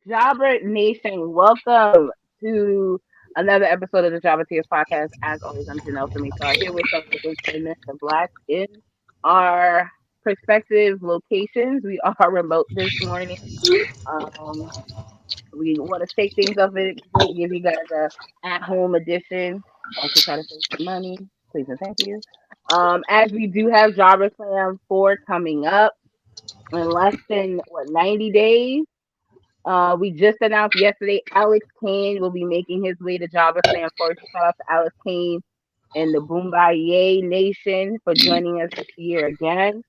Jobber Nation, welcome to another episode of the Jobbertears podcast. As always, I'm Janelle Samita here with some Mr. Black in our prospective locations. We are remote this morning. Um, we want to shake things up a bit, give you guys a at-home edition. Also try to save some money. Please and thank you. As we do have Jobber Slam 4 coming up in less than 90 days. We just announced yesterday Alex Kane will be making his way to Java Slam first. Shout out to Alex Kane and the Boombayeh Nation for joining us this year again.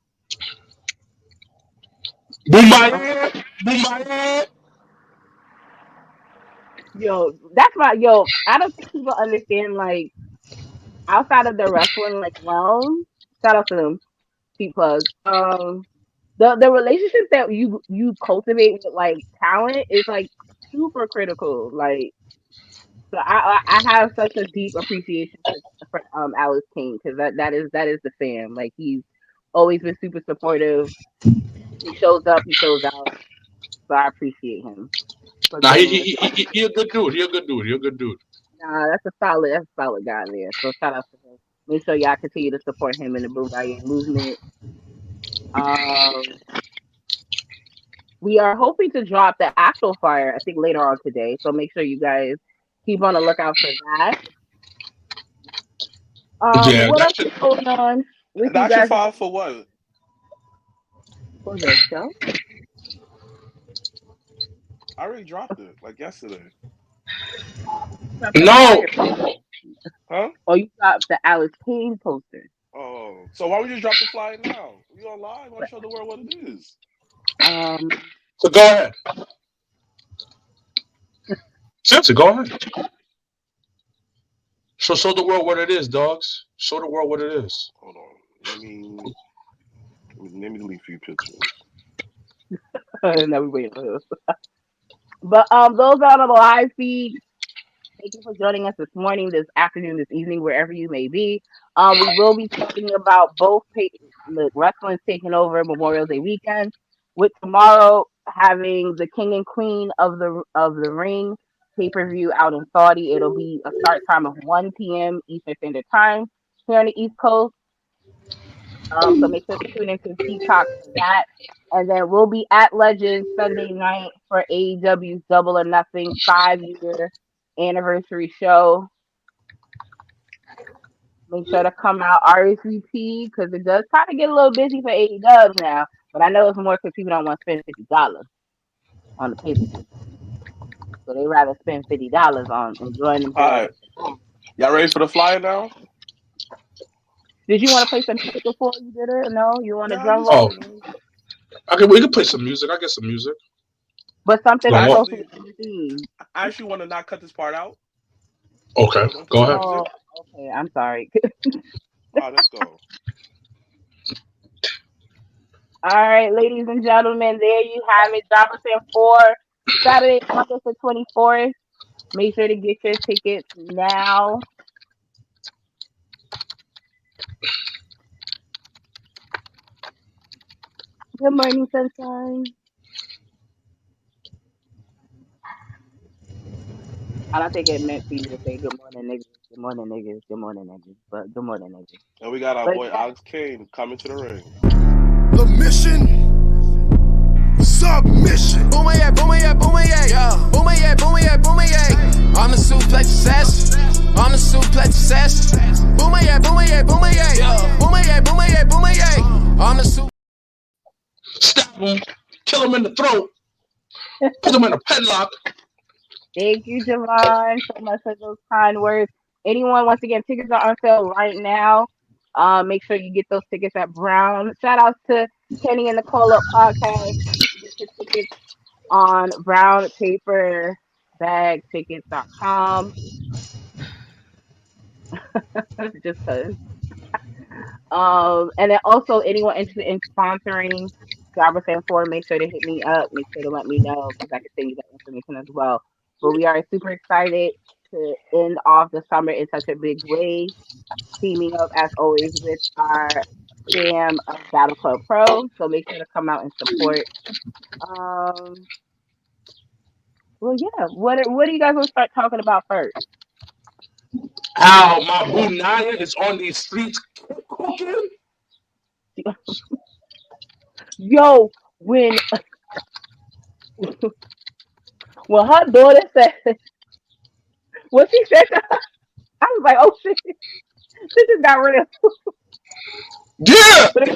Boombayeh, Boombayeh. That's I don't think people understand, like, outside of the wrestling like realm. Shout out to them. Cheap plug. The relationship that you cultivate with like talent is like super critical. Like, so I have such a deep appreciation for Alex King, because that is the fam. Like, he's always been super supportive. He shows up, he shows out. So I appreciate him for Nah, joining us. he a good dude. He a good dude. He a good dude. Nah, that's a solid guy there. So shout out to him. Make sure y'all continue to support him in the Boombayah movement. Um, we are hoping to drop the actual fire, I think, later on today. So make sure you guys keep on the lookout for that. Yeah, What that else shit. is going on with you That's your guys file for what? for the show? I already dropped it like yesterday. Drop the No, fire, Huh? or you got the Alex Kane poster. Oh, so why would you just drop the flyer now? We on live. Want to show the world what it is? Um, so go ahead. Seriously, go ahead. Show the world what it is, dogs. Show the world what it is. Hold on. Let me delete a few pictures. no, we waiting for this. But those are on the live feed. Thank you for joining us this morning, this afternoon, this evening, wherever you may be. We will be talking about both the wrestling's taking over Memorial Day weekend, with tomorrow having the King and Queen of the Ring pay-per-view out in Saudi. It'll be a start time of 1 p.m. Eastern Standard Time here on the East Coast. So make sure to tune into Peacock for that. And then we'll be at Legends Sunday night for AEW's Double or Nothing 5-year anniversary show. Make sure to come out RSVP, because it does kind of get a little busy for AEW now. But I know it's more because people don't want to spend $50 on the pay per view, so they rather spend $50 on enjoying All themselves. right. Y'all ready for the flyer now? Did you want to play some music before you did it? No, you want a No, I'm drum just roll, Oh, kidding. okay. We can play some music. I get some music. but something Like what? appropriate Actually, to the theme. I actually want to not cut this part out. Okay, So don't play go the ahead. Oh, music. okay. I'm sorry. All right, let's go. All right, ladies and gentlemen, there you have it. Jobberson 4, Saturday, August the 24th. Make sure to get your tickets now. Good morning, sunshine. I don't think it meant for you to say good morning, niggas. Good morning, niggas. Good morning, niggas. But good morning, niggas. And we got our But boy yeah, Alex Kane coming to the ring. The mission, submission. Boomayah, boomayah, boomayah, yeah. Boomayah, boomayah, boomayah. I'm the suplex assassin. I'm the suplex assassin. Boomayah, boomayah, boomayah, yeah. Boomayah, boomayah, boomayah. I'm the suplex. Stab him. Kill him in the throat. Put him in a padlock. thank you, Javon, so much for those kind words. Anyone, once again, tickets are on sale right now. Make sure you get those tickets at Brown. Shout out to Kenny and the Call Up Podcast. You can get your tickets on brownpaperbagtickets.com. Just cause. And then also anyone interested in sponsoring Jobber Fan 4, make sure to hit me up. Make sure to let me know, because I can send you that information as well. But we are super excited to end off the summer in such a big way, teaming up as always with our fam of Battle Club Pro. So make sure to come out and support. Um, Well, yeah. What do you guys want to start talking about first? How my boo Naya is on these streets cooking. Yo, when her daughter said what she said to her, I was like, oh shit, this just got real. Yeah, But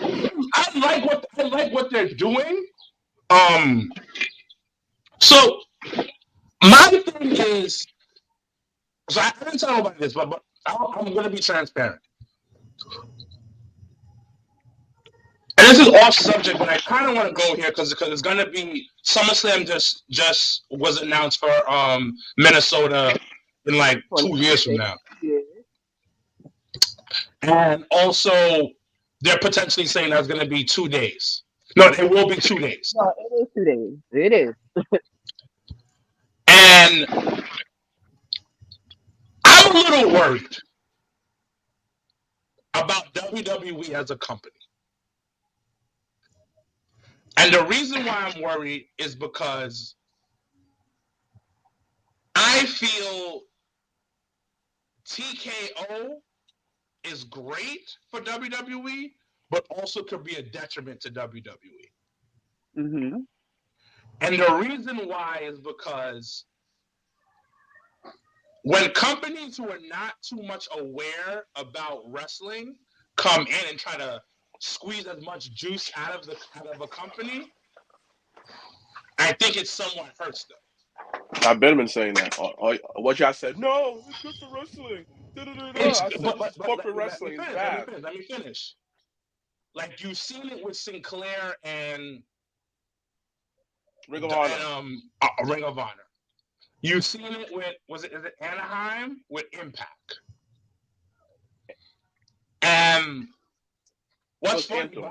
I like what they're doing. Um, so my thing is, so I didn't tell nobody this, but I'm gonna be transparent. And this is off subject, but I kind of want to go here because it's gonna be SummerSlam just was announced for Minnesota in like 2 years from 2026. now, Yeah. and also they're potentially saying that's gonna be 2 days. No, it will be 2 days, No, it is 2 days. It is. and I'm a little worried about WWE as a company. And the reason why I'm worried is because I feel TKO is great for WWE, but also could be a detriment to WWE. Mm-hmm. And the reason why is because when companies who are not too much aware about wrestling come in and try to squeeze as much juice out of a company, I think it somewhat hurts them. I've been saying that. What y'all said? No, it's good for wrestling. I said But corporate let me wrestling is finish. bad. Let me finish. Like you've seen it with Sinclair and Ring of Honor. Ring of Honor. You've seen it with is it Anaheim with Impact. And what's funny, Anthem.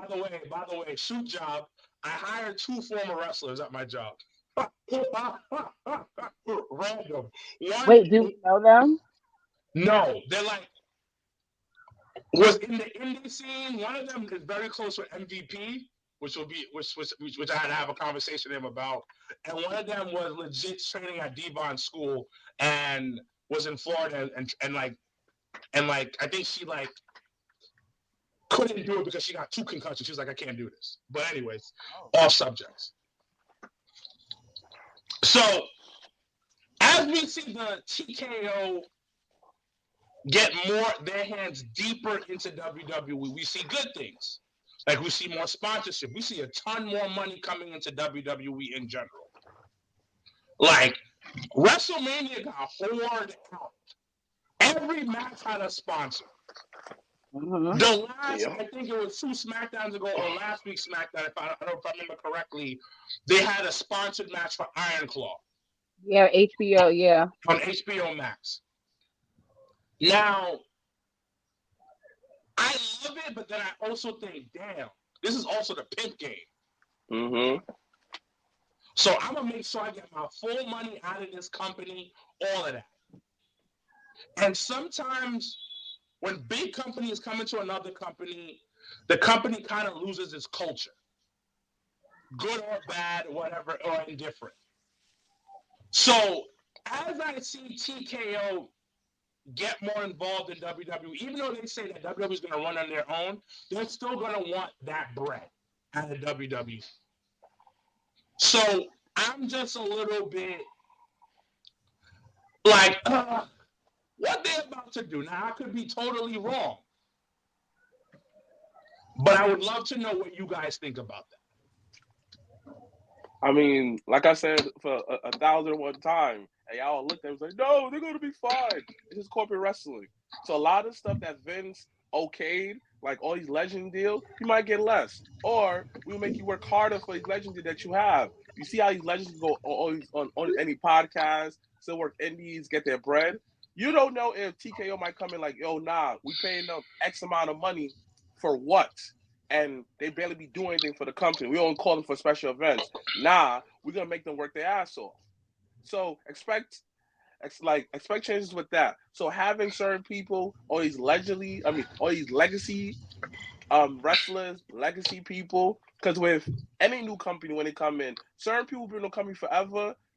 by the way, shoot job. I hired 2 former wrestlers at my job. Random. Wait, do we know them? No, they're like was in the indie scene. One of them is very close with MVP, which I had to have a conversation with him about. And one of them was legit training at Devon School and was in Florida and I think she like couldn't do it because she got 2 concussions. She was like, I can't do this. But anyways, off subjects. So as we see the TKO get their hands deeper into WWE, we see good things. Like we see more sponsorship. We see a ton more money coming into WWE in general. Like WrestleMania got hoard out. Every match had a sponsor. Mm-hmm. The last, I think it was 2 SmackDowns ago, or last week's SmackDown, if I remember correctly, they had a sponsored match for Iron Claw. Yeah, HBO. Yeah. On HBO Max. Now, I love it, but then I also think, damn, this is also the pimp game. Mm-hmm. So I'm gonna make sure I get my full money out of this company, all of that. And sometimes when big companies come into another company, the company kind of loses its culture. Good or bad, whatever, or indifferent. So as I see TKO get more involved in WWE, even though they say that WWE is going to run on their own, they're still going to want that bread out of WWE. So I'm just a little bit like, what they're about to do. Now, I could be totally wrong, but I would love to know what you guys think about that. I mean, like I said for 1,001 times, and y'all looked at it and was like, no, they're going to be fine. It's just corporate wrestling. So a lot of stuff that Vince okayed, like all these legend deals, you might get less. Or we'll make you work harder for these legends that you have. You see how these legends go always on any podcast, still work indies, get their bread. You don't know if TKO might come in like, yo, nah, we paying them X amount of money for what? And they barely be doing anything for the company. We don't call them for special events. Nah, we're gonna make them work their ass off. So expect changes with that. So having certain people, all these legacy wrestlers, legacy people, because with any new company when they come in, certain people been in the company forever.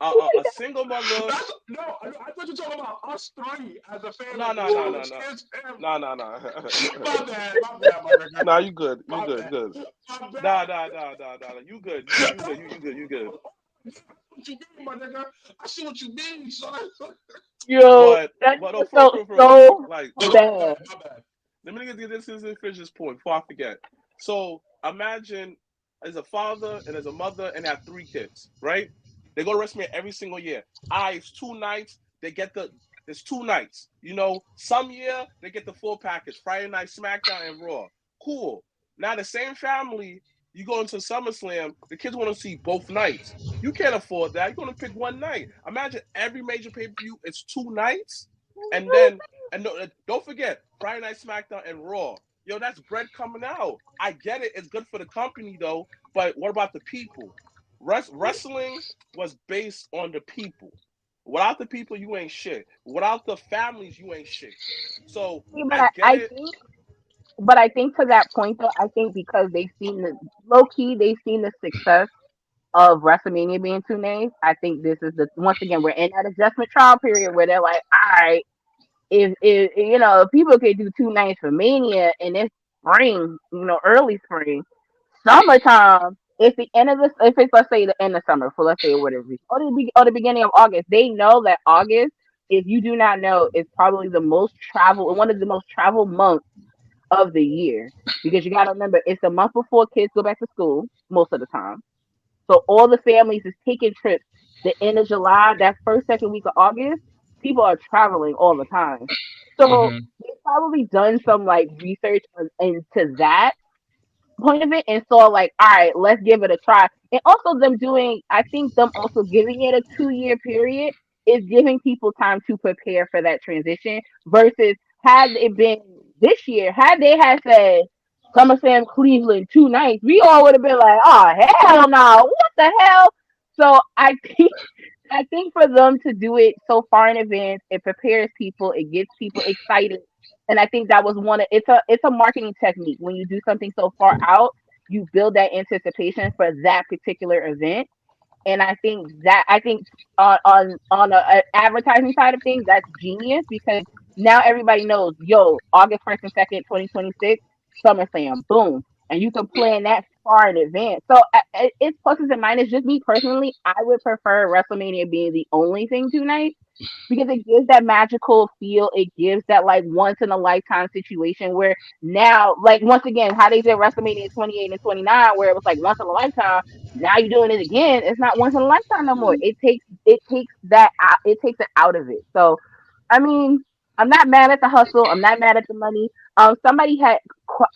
A single mother. No, I thought you were talking about us three as a No, family. no, You no, and no, his no, kids, him. no, no, no. My bad, my nigga. Nah, you good. You My good. bad. Good. My Nah, bad. nah, nah, nah, nah. You good. You good. You good. You good. What you mean, my nigga? I see what you mean, son. Yo, that But no, just felt for real. so Like, Oh, bad. my bad. let me get this is finish this point before I forget. So imagine as a father and as a mother and have three kids, right? They go to WrestleMania every single year. It's 2 nights. They get there's 2 nights. Some year they get the full package: Friday Night SmackDown and Raw. Cool. Now the same family, you go into SummerSlam, the kids want to see both nights. You can't afford that. You're gonna pick one night. Imagine every major pay-per-view is 2 nights, and then don't forget Friday Night SmackDown and Raw. Yo, that's bread coming out. I get it. It's good for the company though, but what about the people? Wrestling was based on the people. Without the people, you ain't shit. Without the families, you ain't shit. So See, I get I it. think, but I think to that point though, I think because they've seen the low key, they've seen the success of WrestleMania being 2 days. I think this is the once again we're in that adjustment trial period where they're like, all right, if people could do 2 nights for Mania and it's spring, early spring, summertime. It's the end of this. If it's let's say the end of summer, for let's say whatever, or the beginning of August, they know that August, if you do not know, is probably the most travel, one of the most travel months of the year because you got to remember it's the month before kids go back to school most of the time. So all the families is taking trips. The end of July, that first second week of August, people are traveling all the time. So Mm-hmm. they've probably done some like research into that point of it and saw like, all right, let's give it a try. And also them doing, I think them also giving it a 2 year period is giving people time to prepare for that transition versus had it been this year, had they had said SummerSlam Cleveland 2 nights, we all would have been like, oh hell no, what the hell? So I think for them to do it so far in advance, it prepares people, it gets people excited. And I think that was one of it's a marketing technique. When you do something so far out, you build that anticipation for that particular event. And I think on a advertising side of things, that's genius because now everybody knows, yo, August 1st and 2nd, 2026, SummerSlam, boom, and you can plan that far in advance. So it's pluses and minuses. Just me personally, I would prefer WrestleMania being the only thing tonight because it gives that magical feel. It gives that like once in a lifetime situation where now, like once again, how they did WrestleMania 28 and 29, where it was like once in a lifetime. Now you're doing it again. It's not once in a lifetime no more. It takes it out of it. So, I mean, I'm not mad at the hustle. I'm not mad at the money. Somebody had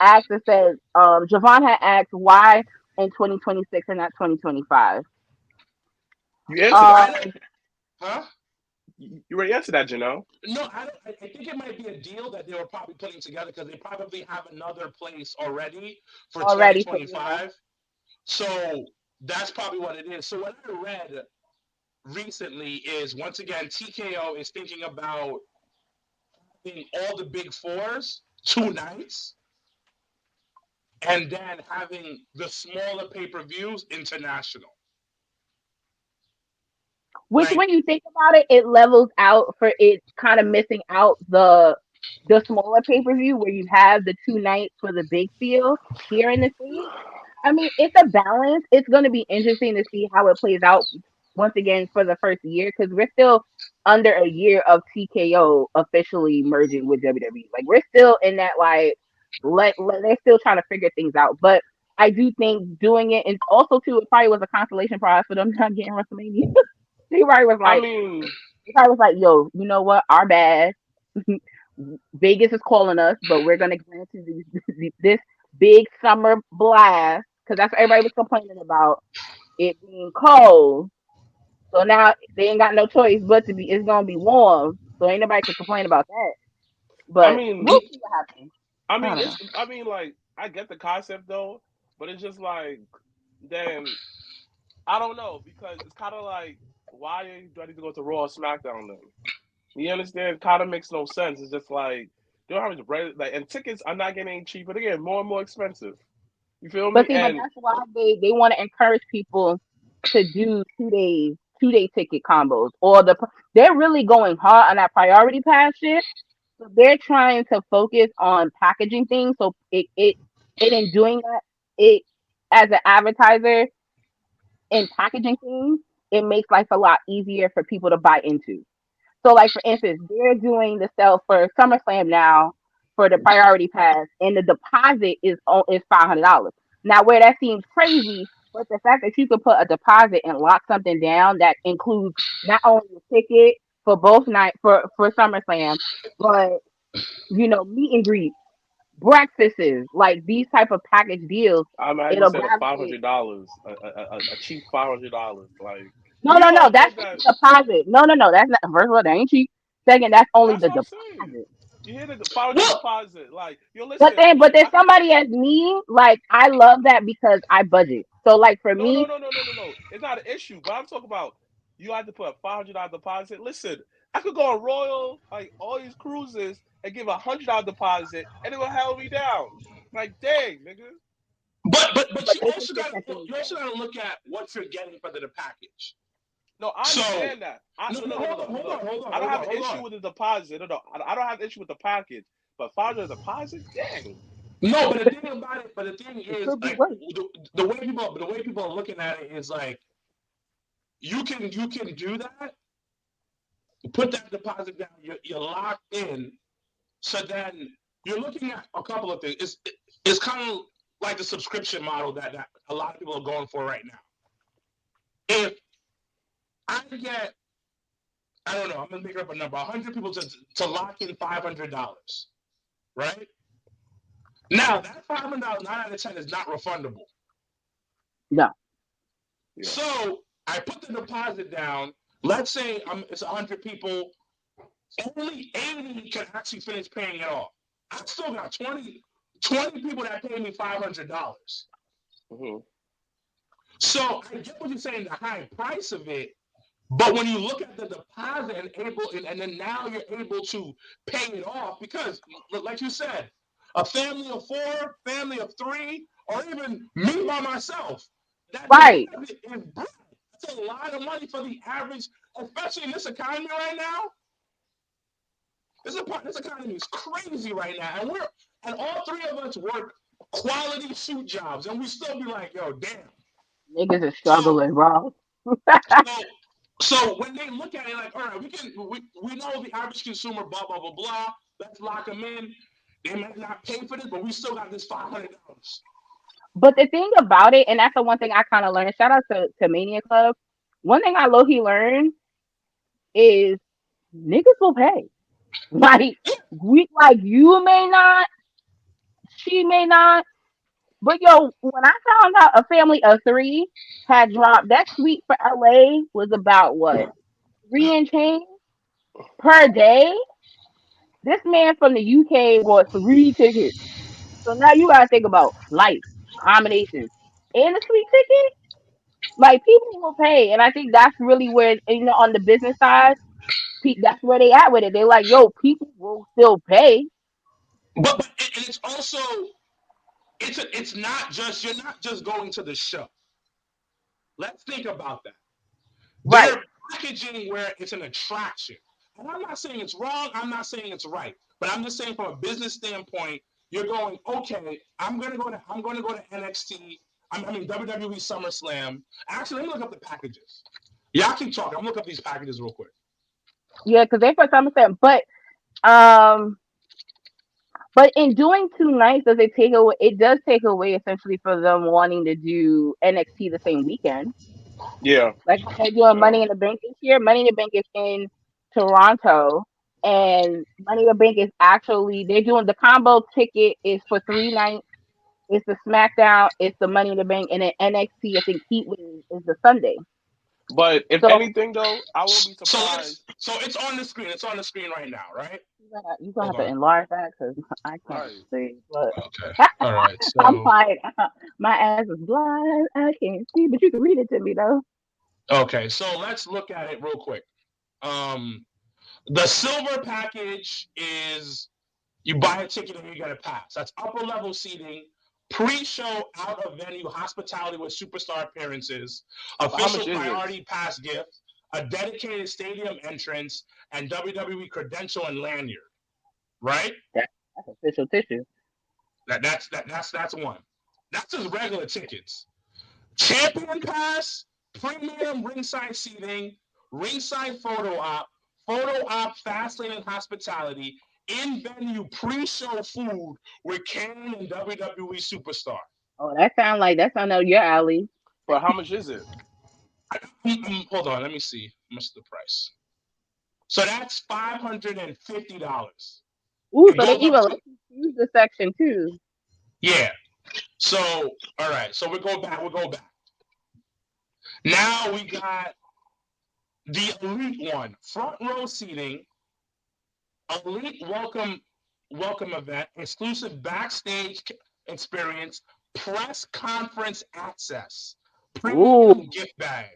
asked and said, Javon had asked why in 2026 and not 2025. You answered I that. don't, Um, huh? You already answered that, No, I don't. I think it might be a deal that they were probably putting together because they probably have another place already for already for yeah. 2025. So that's probably what it is. So what I read recently is once again TKO is thinking about having all the big fours 2 nights and then having the smaller pay-per-views international. Which, Like, when you think about it, it levels out for it kind of missing out the smaller pay per view where you have the 2 nights for the big field here in the States. I mean, it's a balance. It's going to be interesting to see how it plays out once again for the first year because we're still under a year of TKO officially merging with WWE. Like we're still in that like they're still trying to figure things out. But I do think doing it and also too it probably was a consolation prize for them not getting WrestleMania. He probably was I like, mean, yo, you know what? Our bad. Vegas is calling us, but we're gonna grant you this big summer blast because that's what everybody was complaining about it being cold. So now they ain't got no choice but to be. It's gonna be warm, so ain't nobody can complain about that. I But mean, we'll see what happens. I I mean, don't know. like, I get the concept though, but it's just like, then I don't know because it's kind of like, why do I need to go to Raw or SmackDown then? You understand? Kind of makes no sense. It's just like they don't have much bread, like, and tickets are not getting any cheaper. They're getting more and more expensive. You feel But me? see, but And that's why they want to encourage people to do 2 days 2-day ticket combos, or they're really going hard on that priority pass shit. So they're trying to focus on packaging things. So it in doing that, it as an advertiser in packaging things, it makes life a lot easier for people to buy into. So, like for instance, they're doing the sale for SummerSlam now for the priority pass, and the deposit is $500. Now, where that seems crazy, but the fact that you could put a deposit and lock something down that includes not only the ticket for both night for SummerSlam, but meet and greets, breakfasts, like these type of package deals, I'm mad you it'll said a gravitate. $500, a cheap $500. Like No, we no, no. all know That's just that. the deposit. No, no, no. That's not. First of all, that ain't cheap. Second, that's only That's the what I'm saying. deposit. You hear the $500 Well, deposit? Like yo, But listen. then, but there's I could somebody as me. Like I love that because I budget. So like for no, no, me, no, no, no, no, no. It's not an issue. But I'm talking about you have to put a $500 deposit. Listen, I could go on Royal, like all these cruises, and give $100 deposit, and it will held me down. Like, dang, nigga. but but you this is also the got to second you also got to look at what you're getting for the package. No, I So understand that. I no, no, no, no, no, no, hold no, on, no, hold no. on, hold on, I don't hold have on, an hold issue on. with the deposit. No, no, I don't have an issue with the package. But $500 deposit, dang. No, but the thing about it, but the thing it is, could be like worse. the way people are looking at it is like you can do that, put that deposit down, you're locked in. So then you're looking at a couple of things. It's kind of like the subscription model that a lot of people are going for right now. If I get, I don't know, I'm gonna make up a number, 100 people to lock in $500, right? Now that $500, 9 out of 10 is not refundable. No, Yeah. So I put the deposit down. Let's say it's 100 people. Only 80 can actually finish paying it off. I still got 20 people that pay me $500. Mm-hmm. So I get what you're saying, the high price of it. But when you look at the deposit and then now you're able to pay it off because, like you said, a family of 4, family of 3, or even me by myself, that right. deposit is bad. That's a lot of money for the average, especially in this economy right now. This economy is crazy right now, and all 3 of us work quality suit jobs, and we still be like, yo, damn. Niggas are So struggling, bro. so so when they look at it like, all right, we know the average consumer, blah blah blah blah. Let's lock them in. They might not pay for this, but we still got this $500. But the thing about it, and that's the one thing I kind of learned. Shout out to Mania Club. One thing I low key learned is niggas will pay. Like you may not, she may not. But yo, when I found out a family of 3 had dropped, that suite for LA was about what, 3 and change per day. This man from the UK bought 3 tickets. So now you gotta think about flights, accommodations, and the suite ticket. Like people will pay, and I think that's really where on the business side, that's where they at with it. They like, yo, people will still pay. But and it's also it's not just you're not just going to the show. Let's think about that. Right, They're packaging where it's an attraction. And I'm not saying it's wrong, I'm not saying it's right. But I'm just saying from a business standpoint, you're going, okay, I'm gonna go to NXT, I mean WWE SummerSlam. Actually, let me look up the packages. Y'all keep talking. I'm gonna look up these packages real quick. yeah, because they for some extent, um, but in doing 2 nights, does it take away? It does take away essentially for them wanting to do NXT the same weekend. Yeah. Like how they're doing Yeah. Money in the Bank this year. Money in the Bank is in Toronto, and Money in the Bank is actually they're doing the combo ticket is for 3 nights. It's the SmackDown, it's the Money in the Bank, and then NXT. I think Heatwave is the Sunday. But if So anything, though, I won't be surprised. So it's on the screen. It's on the screen right now, right? you gonna Hold have to on. enlarge that because I can't Right. see. But Okay. All right. I'm So like, my ass is blind. I can't see, but you can read it to me though. okay. So let's look at it real quick. The silver package is you buy a ticket and you get a pass. That's upper level seating, pre-show out of venue hospitality with superstar appearances, But how official much is it? priority pass gift. a dedicated stadium entrance, and WWE credential and lanyard. Right? That's official tissue. That's one. That's just regular tickets. Champion pass, premium ringside seating, ringside photo op, fast lane and hospitality, in venue pre-show food with Kane and WWE superstar. Oh, that sound out your alley. But how much is it? Hold on, let me see. How much is the price? So that's $550. Ooh, It so they goes up even to let you use the section too. yeah. So all right. So we go back. Now we got the elite one, front row seating, elite welcome event, exclusive backstage experience, press conference access, premium Ooh, gift bag,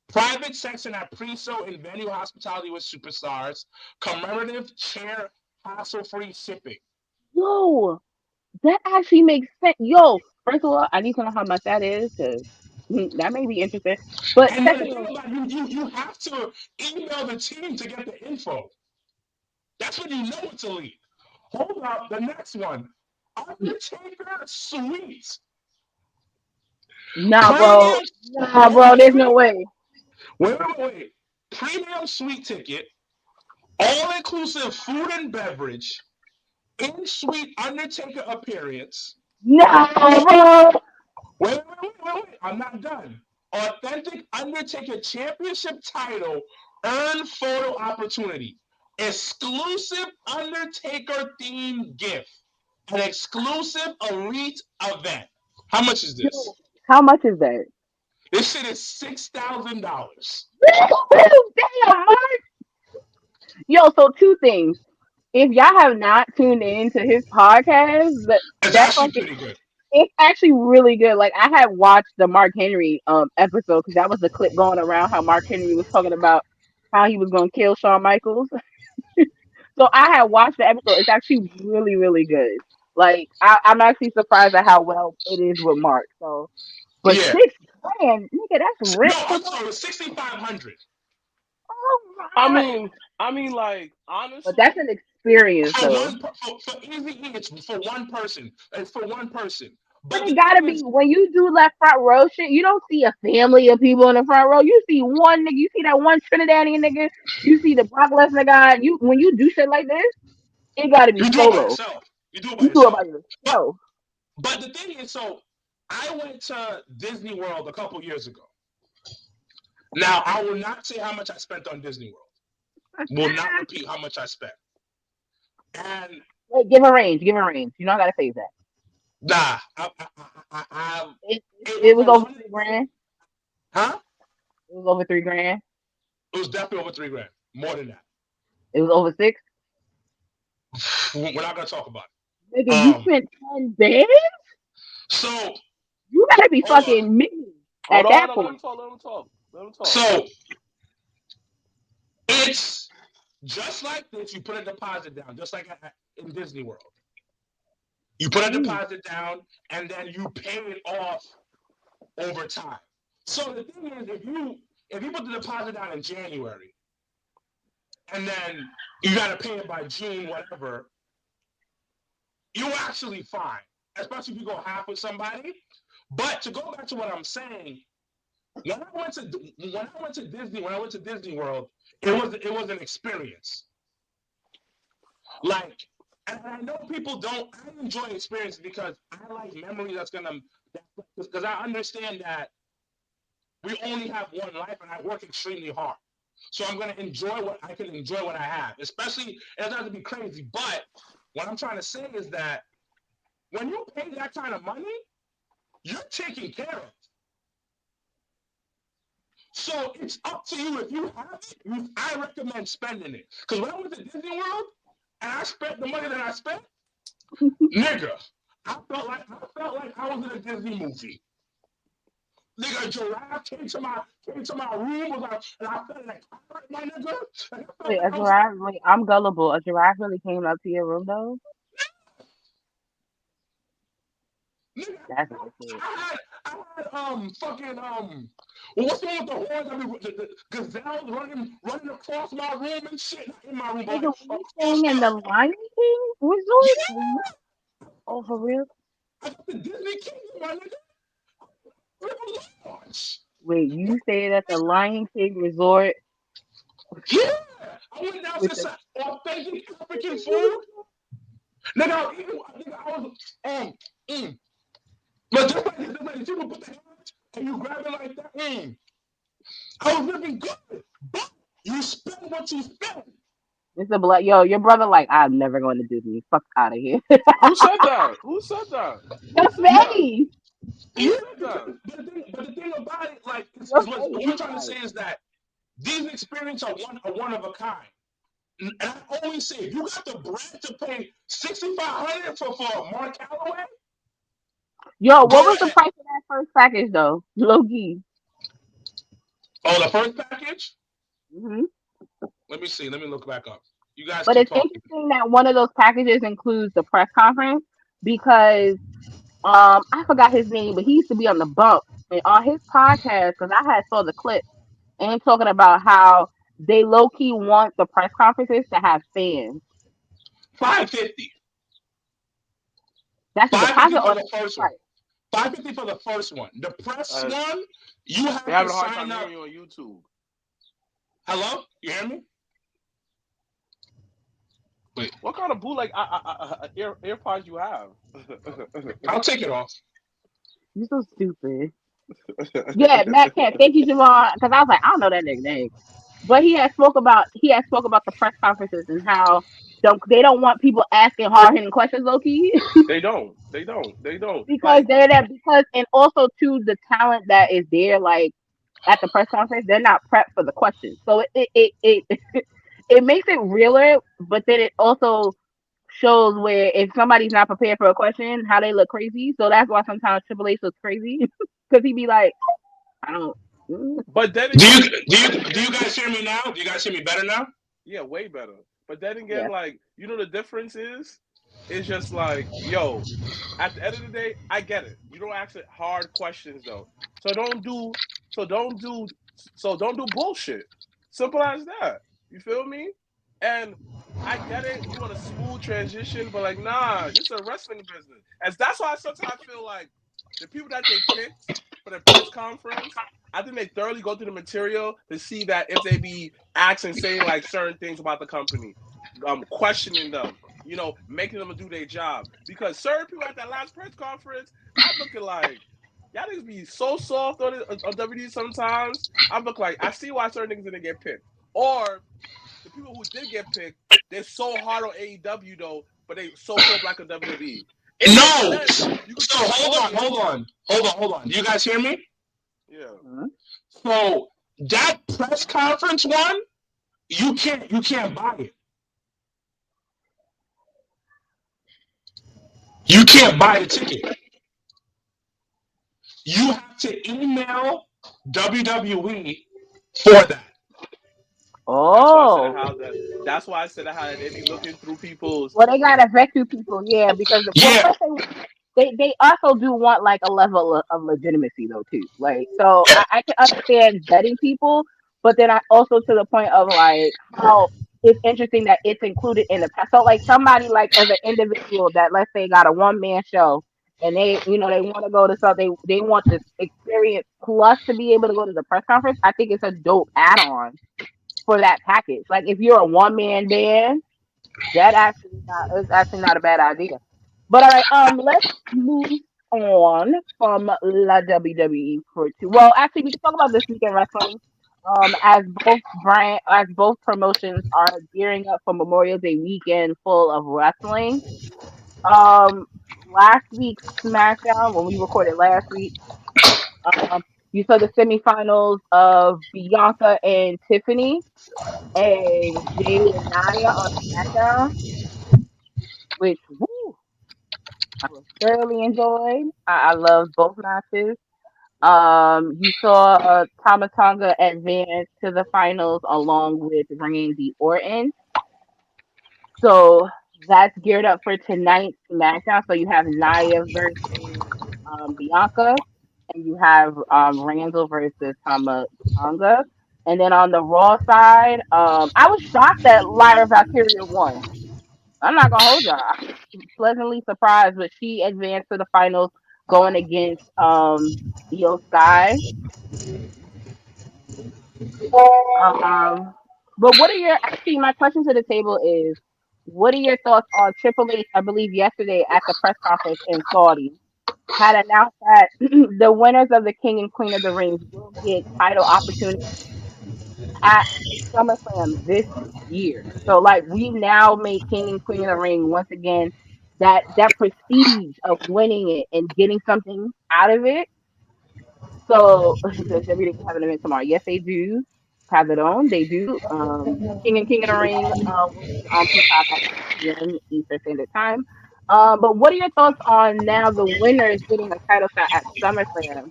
private section at pre-show and venue hospitality with superstars, commemorative chair, hassle-free shipping. yo, that actually makes sense. Yo, first of all, I need to know how much that is because that may be interesting. But And then the thing secondly, about you have to email the team to get the info. That's when you know it's elite. Hold up, the next one. Undertaker Suite. nah, bro, Premium. nah, Wait, bro, wait, there's wait, no way. wait. Premium suite ticket, all inclusive food and beverage, in suite Undertaker appearance. Nah, Oh, bro. wait. I'm not done. Authentic Undertaker Championship title, earned photo opportunity, exclusive Undertaker themed gift, an exclusive elite event. How much is this? Yo, how much is that? This shit is $6,000. Damn, Mark. Yo, so two things. If y'all have not tuned in to his podcast, It's that actually fucking pretty good. it's actually really good. Like I had watched the Mark Henry episode because that was the clip going around how Mark Henry was talking about how he was gonna kill Shawn Michaels. So I had watched the episode. It's actually really, really good. Like I'm actually surprised at how well it is with Mark. So, but Yeah. 6 grand, nigga, that's No, rent for I'm what? sorry, 6,500. Oh I my! mean, I mean, like But that's honestly, an experience, For though. easy E, it's for one person. It's for one person. But But the it gotta thing be is, when you do that front row shit. You don't see a family of people in the front row. You see one nigga. You see that one Trinidadian nigga. You see the Brock Lesnar guy. You when you do shit like this, it gotta be you do it by solo. yourself. You do it by You do it by yourself. But yourself. but the thing is, so I went to Disney World a couple years ago. Now I will not say how much I spent on Disney World. Will not repeat how much I spent. And Wait, give a range. Give a range. You don't gotta say that. nah, It, it it was was a over one. 3 grand. Huh? It was over 3 grand. It was definitely over $3,000. More than that. It was over six. We're not gonna talk about it. Nigga, you spent 10 bands. So You gotta be hold on. fucking me hold at on, hold that on. Let him point. talk. Let him talk. Let him talk. So it's just like this. You put a deposit down, just like in Disney World. You put a Mm. deposit down, and then you pay it off over time. So the thing is, if you put the deposit down in January, and then you got to pay it by June, whatever, you're actually fine. Especially if you go half with somebody. But to go back to what I'm saying, when I went to Disney, when I went to Disney World, it was an experience. Like, and I know people don't. I enjoy experiences because I like memories. Because I understand that we only have one life, and I work extremely hard. So I'm gonna enjoy what I can enjoy what I have. Especially, it doesn't have to be crazy. But what I'm trying to say is that when you pay that kind of money, you're taken care of. So it's up to you if you have it. I recommend spending it. Because when I went to Disney World and I spent the money that I spent, nigga, I felt like I was in a Disney movie. Nigga, a giraffe came to my room and I felt like my nigga. And I felt Wait, like a I was giraffe? Wait, I'm gullible. A giraffe really came up to your room though? nigga. That's what it is. I had fucking well, what's the one with the horns? I mean, the gazelles running across my room and shit. Not in my room, but Nigga, like were you across staying in my. the Lion King resort? Yeah, Oh, for real? I got the Disney Kingdom, my nigga. Triple launch. Wait, you stayed at the Lion King resort Yeah, I went down with to the some authentic African food. Nigga, I was eating. Nigga, I was mm. But just like this, you put the hands and you grab it like that. I was living good, but you spend what you spend. Mr. Black? Yo, your brother like, I'm never going to Disney. Fuck out of here. Who said that? Who said that? Who Your said that? face. Who Yeah, said that? but the thing about it, like, Your is what I'm face. trying to Like, say is that these experiences are one of a kind. And I always say, if you got the bread to pay $6,500 for Mark Calloway, yo, go what was the ahead. price of that first package though? Low key. Oh, the first package? Hmm. Let me see. Let me look back up. You guys But keep it's talking. interesting that one of those packages includes the press conference because I forgot his name, but he used to be on the bump and on his podcast because I had saw the clip and talking about how they low key want the press conferences to have fans. 550. That's a Five fifty deposit for or the that's the first one. price. 550 for the first one. The press Uh, one, you they have to having a hard time sign up. hearing you on YouTube. Hello? You hear me? Wait, What kind of bootleg AirPods you have? I'll take it off. You're so stupid. Yeah, Matt Camp. Thank you, Javon. Because I was like, I don't know that nigga name. But he had spoke about the press conferences and how they don't want people asking hard hitting questions, low key, They don't. They don't. They don't. because Like, they're that because and also too the talent that is there like at the press conference they're not prepped for the questions, so it it makes it realer, but then it also shows where if somebody's not prepared for a question, how they look crazy. So that's why sometimes Triple H looks crazy because he be like, I don't. Mm. but then Do you again, but do you then guys hear me now? Do you guys hear me better now? yeah, way better. But then again, Yeah. like, you know, the difference is, it's just like, yo, at the end of the day, I get it. You don't ask it hard questions though. So don't do, so don't do, so don't do bullshit. Simple as that. You feel me? And I get it. You want a smooth transition, but like, nah, this is a wrestling business. And that's why I sometimes feel like the people that they picked for the press conference, I think they thoroughly go through the material to see that if they be asking, saying like certain things about the company, questioning them, you know, making them do their job. Because certain people at that last press conference, I'm looking like, y'all niggas be so soft on WD sometimes. I'm looking like, I see why certain niggas didn't get picked. Or the people who did get picked, they're so hard on AEW though, but they so pro black on WWE. It makes No. sense. You can So pick the audience. hold on. Do you guys hear me? Yeah. Mhm. So that press conference one, you can't buy it. You can't buy the ticket. You have to email WWE for that. That's why I said I Oh. had that. That's why I said I had. They be looking through people's. Well, they gotta vet you people, yeah, because well, Yeah. first they also do want like a level of legitimacy though too. Like, so I can understand vetting people, but then I also to the point of like how it's interesting that it's included in the past. So like somebody like as an individual that let's say got a one man show and they want to go to something they want this experience plus to be able to go to the press conference. I think it's a dope add on for that package. Like if you're a one man band that actually not is actually not a bad idea. But all right, let's move on from La WWE for two. Well, actually, we can talk about this weekend wrestling. As both promotions are gearing up for Memorial Day weekend full of wrestling. Um, last week's SmackDown when we recorded last week, um, you saw the semifinals of Bianca and Tiffany and Jade and Nia on SmackDown, which woo, I was thoroughly enjoyed. I loved both matches. You saw Tama Tonga advance to the finals along with Randy Orton. So that's geared up for tonight's SmackDown. So you have Nia versus Bianca. and you have Randall versus Tonga. And then on the Raw side, I was shocked that Lyra Valkyria won. I'm not gonna hold y'all. I was pleasantly surprised, but she advanced to the finals going against Io Sky. Um, but what are your actually my question to the table is what are your thoughts on Triple H, I believe yesterday at the press conference in Saudi had announced that the winners of the King and Queen of the Rings will get title opportunities at SummerSlam this year. So like we've now made King and Queen of the Ring once again that prestige of winning it and getting something out of it. So does WWE have an event tomorrow? Yes, they do. Have it on. They do. King of the Ring will be on Peacock at 6 p.m. Eastern Standard Time. But what are your thoughts on now the winners getting a title shot at SummerSlam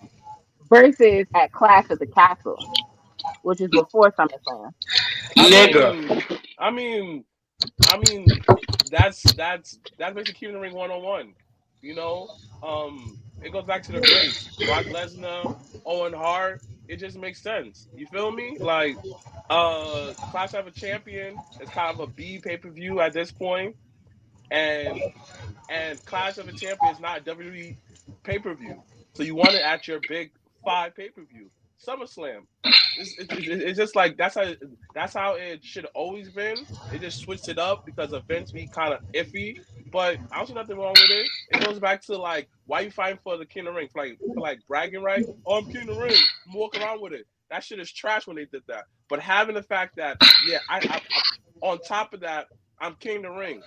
versus at Clash of the Castle, which is before SummerSlam? I Nigga. mean, I mean, I mean, that's basically keeping the ring 1-on-1. You know, it goes back to the greats, Brock Lesnar, Owen Hart. It just makes sense. You feel me? Like, Clash of a Champion is kind of a B pay-per-view at this point, and Clash of a Champion is not a WWE pay-per-view. So you want it at your big 5 pay-per-view, SummerSlam. It's just like that's how it should have always been. They just switched it up because events be kind of iffy, but I don't see nothing wrong with it. It goes back to like why you fighting for the King of the Ring for like bragging right? Oh, I'm King of the Ring. I'm walking around with it. That shit is trash when they did that. But having the fact that yeah, I on top of that, I'm King of the Ring.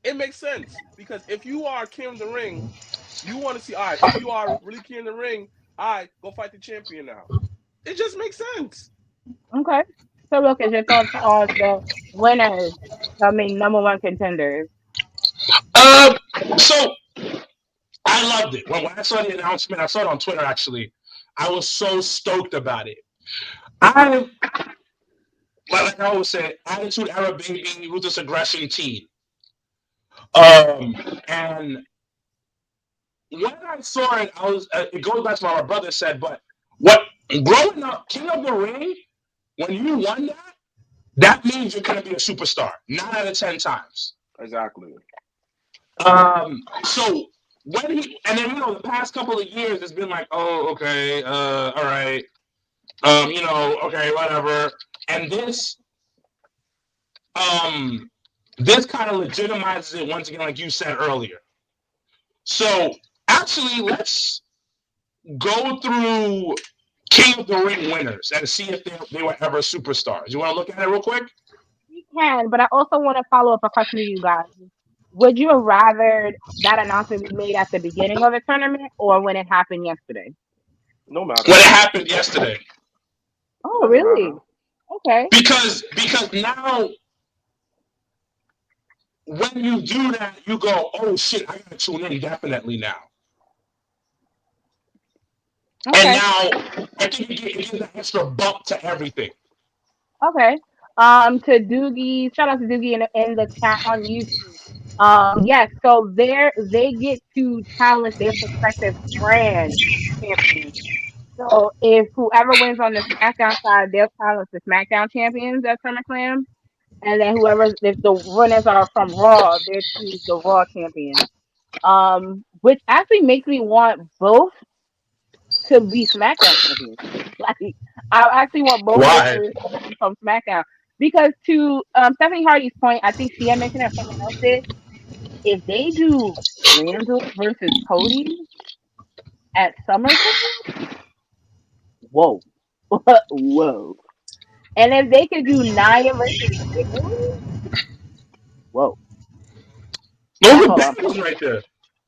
It makes sense because if you are King of the Ring, you want to see all right. If you are really King of the Ring, all right, go fight the champion now. It just makes sense. Okay. So look, is your thoughts on the winners? I mean, number one contenders. Uh, so I loved it. When I saw the announcement, I saw it on Twitter actually. I was so stoked about it. I like I always say, attitude era baby, ruthless aggression teen. And when I saw it, I was it goes back to what my brother said, but what growing up, King of the Ring, when you won that, that means you're gonna be a superstar. 9 out of 10 times. Exactly. So when he and then the past couple of years it's been like, oh, okay, all right, okay, whatever. And this kind of legitimizes it once again, like you said earlier. So actually, let's go through King of the Ring winners and see if they were ever superstars. You want to look at it real quick? We can, but I also want to follow up a question to you guys. Would you have rather that announcement be made at the beginning of the tournament or when it happened yesterday? No matter. When it happened yesterday. Oh, really? Okay. Because now when you do that, you go, oh shit, I gotta tune in definitely now. Okay. And now I think it gives an extra bump to everything. Okay. To Doogie, shout out to Doogie in the chat on YouTube. Yes, so they get to challenge their prospective brand champions. So if whoever wins on the SmackDown side, they'll challenge the SmackDown champions at SummerSlam, and then whoever if the winners are from Raw, they choose the Raw champions. Which actually makes me want both to be SmackDown champions. Like, I actually want both Why? wrestlers to be from SmackDown because to Stephanie Hardy's point, I think she had mentioned it. Or someone else did. If they do Randall versus Cody at SummerSlam, whoa, whoa, and if they could do Nia versus Bayley, whoa. Those That's are all I'm bangers right there.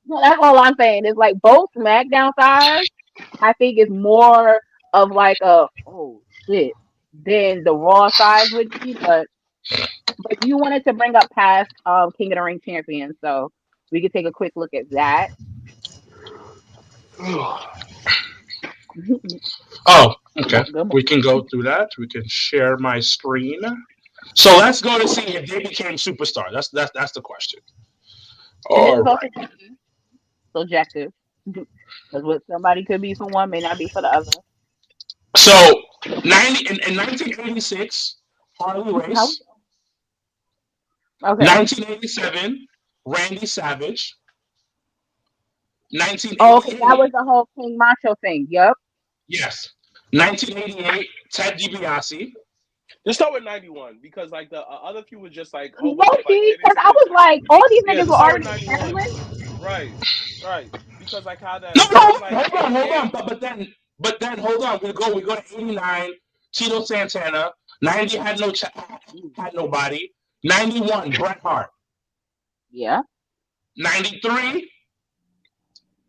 That's all I'm saying. It's like both SmackDown sides, I think is more of like a oh shit than the Raw sides would be. But you wanted to bring up past King of the Ring champion, so we could take a quick look at that. Oh, okay. Good We can go through that. We can share my screen. So let's go to see if they became superstar. That's the question. And this All is also right. subjective. Because what somebody could be for one may not be for the other. So 1986, Harley How? Race. Okay. 1987, Randy Savage. Oh, okay. That was 1988, the whole King Macho thing. Yep. yes. 1988, Ted DiBiase. Just start with 91 because like the other few was just like whole bunch Low of like key, because I was inexpensive. like, all these Yeah, niggas just were start with already 91. established. Right, right. Because like how No, that no, even like hold 88. on. But then hold on. We go to 89, Tito Santana. 90 had nobody. 91, Bret Hart. Yeah. 93,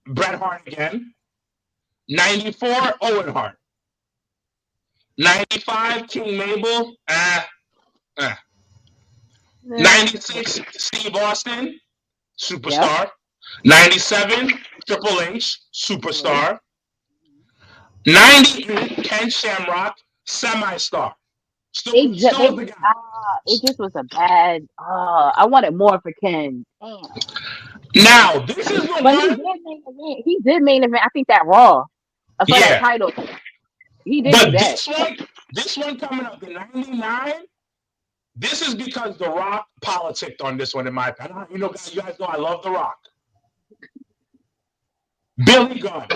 Bret Hart again. 94, Owen Hart. 95, King Mabel. 96, Steve Austin, Yep. superstar. 97, Triple H, superstar. 98, Ken Shamrock, semi-star. Still It just, was the guy. it just was a bad. I wanted more for Ken. Damn. Now, this is the But he one. did main event. He did main event. I think that Raw for that Yeah. title. He did do But that. this one coming up in 99, this is because The Rock politicked on this one, in my opinion. You guys know I love The Rock. Billy Gunn.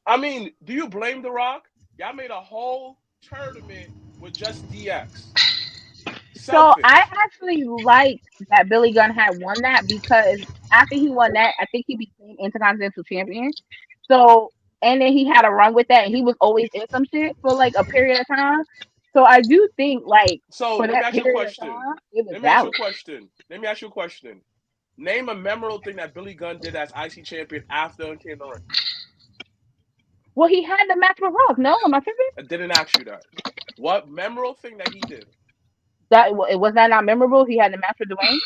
I mean, do you blame The Rock? Y'all made a whole tournament with just DX. So Selfish. I actually liked that Billy Gunn had won that because after he won that, I think he became Intercontinental Champion. So and then he had a run with that, and he was always in some shit for like a period of time. So I do think like So for let me that ask you a period of question. time, it was Let me ask you valid. a question. Let me ask you a question. Name a memorable thing that Billy Gunn did as IC champion after he came to the ring. Well, he had the match with Rock. No, am I tripping? I didn't ask you that. What memorable thing that he did? That it was that not memorable. He had the match with Dwayne.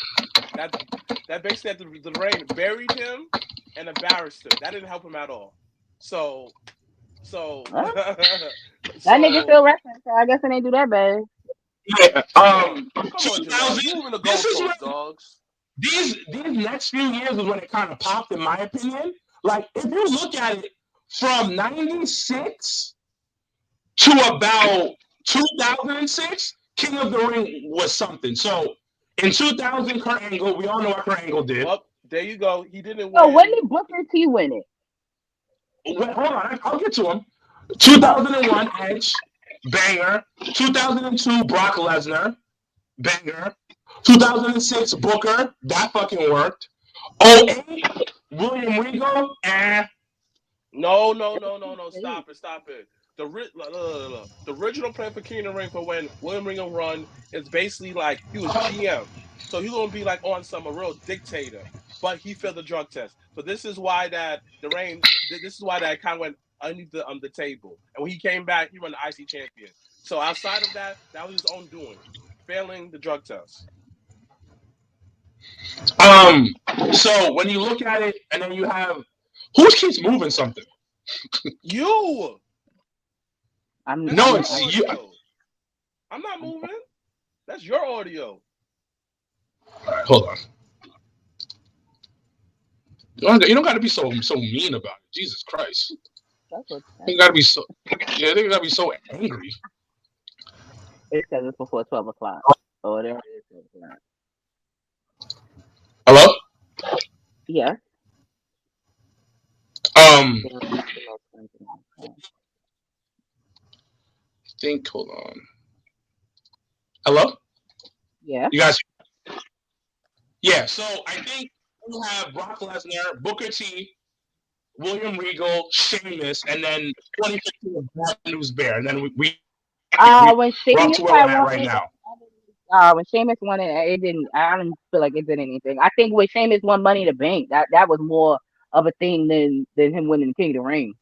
That basically the rain buried him and embarrassed him. That didn't help him at all. So Huh? That nigga still wrestling, so I guess it ain't do that bad. Yeah, come on, Janelle. 2000. You moving the This is goalposts, when dogs. these next few years is when it kind of popped, in my opinion. Like, if you look at it from 96 to about 2006, King of the Ring was something. So in 2000, Kurt Angle, we all know what Kurt Angle did. Well, there you go. He didn't So when win. did Booker T win it? Wait, hold on, I'll get to him. Oh. 2001, Edge, banger. 2002, Brock Lesnar, banger. 2006, Booker, that fucking worked. 08, William Regal, No. Stop it. The original plan for King of the Ring for when William Regal run is basically like he was GM. So he's gonna be like on some a real dictator. But he failed the drug test. So this is why that the reign this is why that kind of went underneath the table. And when he came back, he won the IC champion. So outside of that, that was his own doing. Failing the drug test. So when you look at it, and then you have who keeps moving something? You I'm That's No, your it's audio. you. I'm not moving. That's your audio. All right, hold on. You don't got to be so mean about it. Jesus Christ. That's what You got to be so. Yeah, they got to be so angry. it's because it's before 12 o'clock. Oh, there it is. 12 o'clock. Hello. Yeah. Think. Hold on. Hello. Yeah. You guys. Yeah. So I think we have Brock Lesnar, Booker T, William Regal, Sheamus, and then 2015 Bad News Bear, and then we When we're up Sheamus to where had we're at won right it, now. when Sheamus won it, it didn't. I didn't feel like it did anything. I think when Sheamus won Money in the Bank, that was more of a thing than him winning the King of the Ring.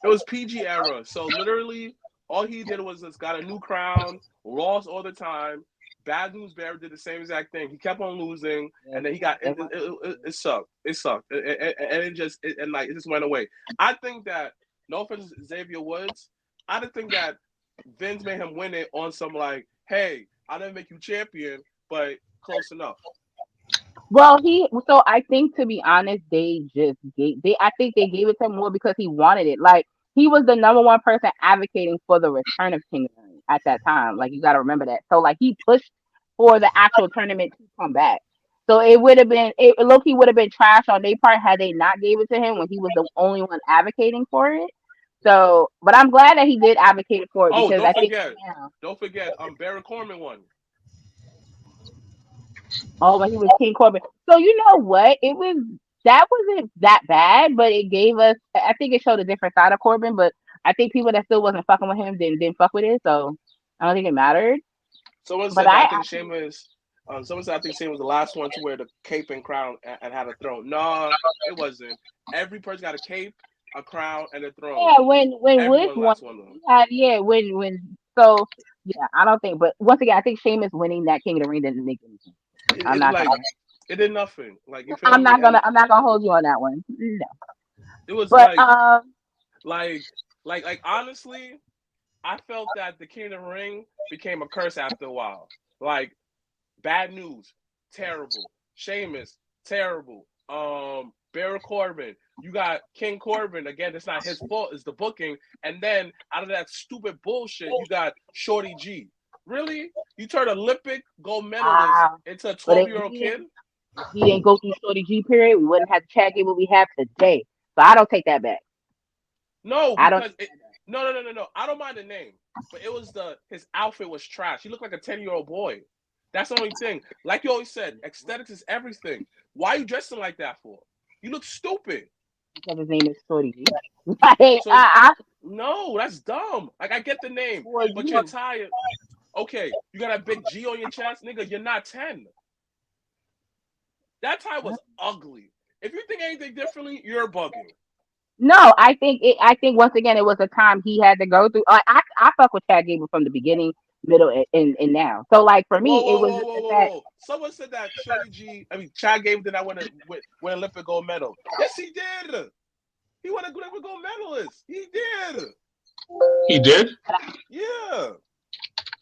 It was PG era. So literally, all he did was just got a new crown, lost all the time. Bad News Bear did the same exact thing. He kept on losing, and then he got it sucked. It sucked, and it just went away. I think that no offense to Xavier Woods, I didn't think that Vince made him win it on some like, hey, I didn't make you champion, but close enough. Well, so I think, to be honest, I think they gave it to him more because he wanted it. Like, he was the number one person advocating for the return of King of the Ring at that time. Like, you got to remember that. So like, he pushed for the actual tournament to come back. So it would have been, Loki would have been trash on their part had they not gave it to him when he was the only one advocating for it. So, but I'm glad that he did advocate for it Oh, because I think don't forget, Baron Corbin won. oh, when he was King Corbin. So you know what? That wasn't that bad, but it gave us. I think it showed a different side of Corbin, but I think people that still wasn't fucking with him didn't fuck with it. So I don't think it mattered. Someone But said that I think Sheamus. Someone said I think Sheamus was the last one to wear the cape and crown and had a throne. No, it wasn't. Every person got a cape, a crown, and a throne. Yeah, when Wick won, so yeah, I don't think. But once again, I think Sheamus winning that King of the Ring didn't make anything. I'm not like gonna. it did nothing. Like you feel I'm me? not gonna. I'm not gonna hold you on that one. No. It was But like honestly, I felt that the King of the Ring became a curse after a while. Like bad news, terrible. Sheamus, terrible. Baron Corbin, you got King Corbin again. It's not his fault. It's the booking. And then out of that stupid bullshit, you got Shorty G. Really? You turned Olympic gold medalist into a 12-year-old kid? If he didn't go through Shorty G period, we wouldn't have the Chad Gable we have today. So I don't take that back. No, because no. I don't mind the name, but it was his outfit was trash. He looked like a 10-year-old boy. That's the only thing. Like you always said, aesthetics is everything. Why are you dressing like that for? You look stupid. Because his name is Shorty G. No, that's dumb. Like I get the name, but you're tired. Okay, you got a big G on your chest, nigga. You're not 10. That tie was ugly. If you think anything differently, you're bugging. No, I think once again it was a time he had to go through. I fuck with Chad Gable from the beginning, middle, and now. So like for me, it was whoa. Someone said that Shorty G. I mean, Chad Gable did not win Olympic gold medal. Yes, he did. He won a Olympic gold medalist. He did. He did? Yeah.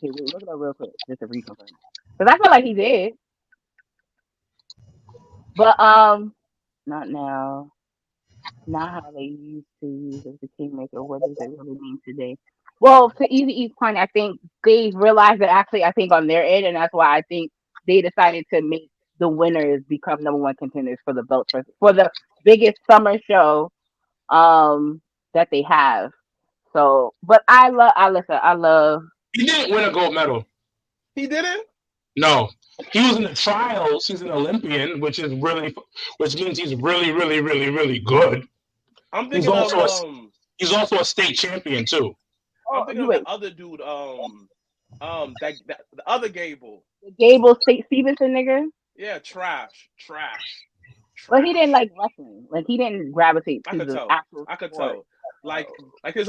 Okay, wait, look it up real quick just to reconfirm. Because I feel like he did. But not now. Not how they used to use as the kingmaker. What does it really mean today? Well, to Eazy-E's point, I think they realized that actually, I think on their end, and that's why I think they decided to make the winners become number one contenders for the belt for the biggest summer show that they have. So, but I love. He didn't win a gold medal. He didn't? No. He was in the trials. He's an Olympian, which means he's really, really, really, really good. I'm thinking he's also a state champion too. I'm thinking of that other dude, the other Gable. The Gable Stevenson nigga? Yeah, trash. But he didn't like wrestling. Like he didn't gravitate to the actual I could tell. Like his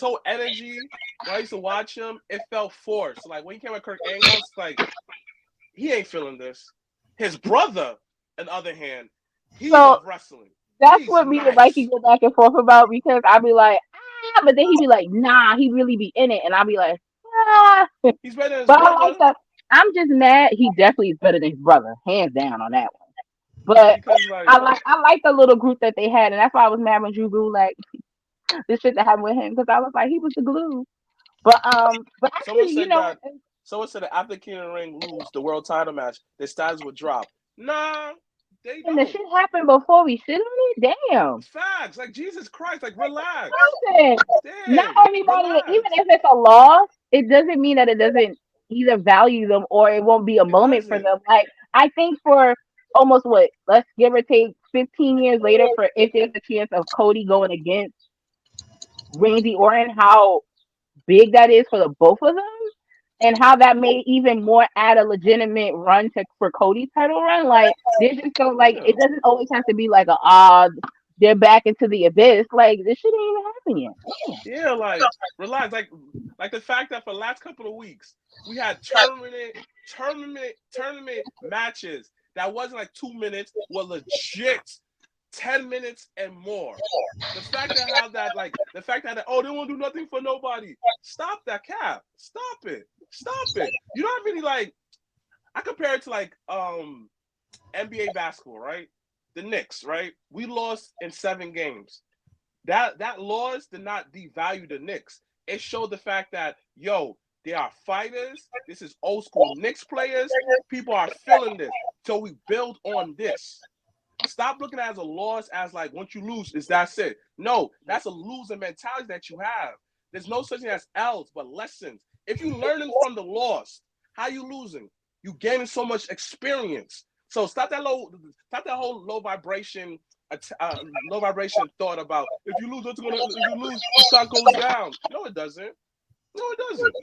whole energy, when I used to watch him, it felt forced. Like when he came at Kurt Angle, it's like he ain't feeling this. His brother, on the other hand, he loved wrestling. That's what me and Mikey go back and forth about because I'll be like, but then he'd be like, nah, he really be in it. And I'll be like, He's better than his but brother. I'm just mad. He definitely is better than his brother, hands down on that one. But I like the little group that they had, and that's why I was mad when Drew grew like this shit that happened with him because I was like, he was the glue. But actually, someone said that after King of the Ring lose the world title match, their status would drop. Nah, they don't. And the shit happened before we shit on it. Damn. Facts, like Jesus Christ, like relax. Damn, not everybody, relax. Even if it's a loss, it doesn't mean that it doesn't either value them or it won't be a moment for them. Like I think for almost let's give or take 15 years later, for if there's a chance of Cody going against Randy Orton, how big that is for the both of them, and how that may even more add a legitimate run for Cody's title run. Like they just don't it doesn't always have to be like they're back into the abyss. Like this shit ain't even happen yet. Yeah, like relax. Like the fact that for the last couple of weeks we had tournament matches that wasn't like 2 minutes, were legit 10 minutes and more. The fact that they won't do nothing for nobody. Stop that cap. Stop it. You don't really like. I compare it to like NBA basketball, right? The Knicks, right? We lost in 7 games. That loss did not devalue the Knicks. It showed the fact that, yo, they are fighters. This is old school Knicks players. People are feeling this. So we build on this. Stop looking at it as a loss as like once you lose, is that's it. No, that's a losing mentality that you have. There's no such thing as L's, but lessons. If you learning from the loss, how you losing? You gaining so much experience. So stop that whole low vibration thought about if you lose, the stock goes down. No, it doesn't. No, it doesn't.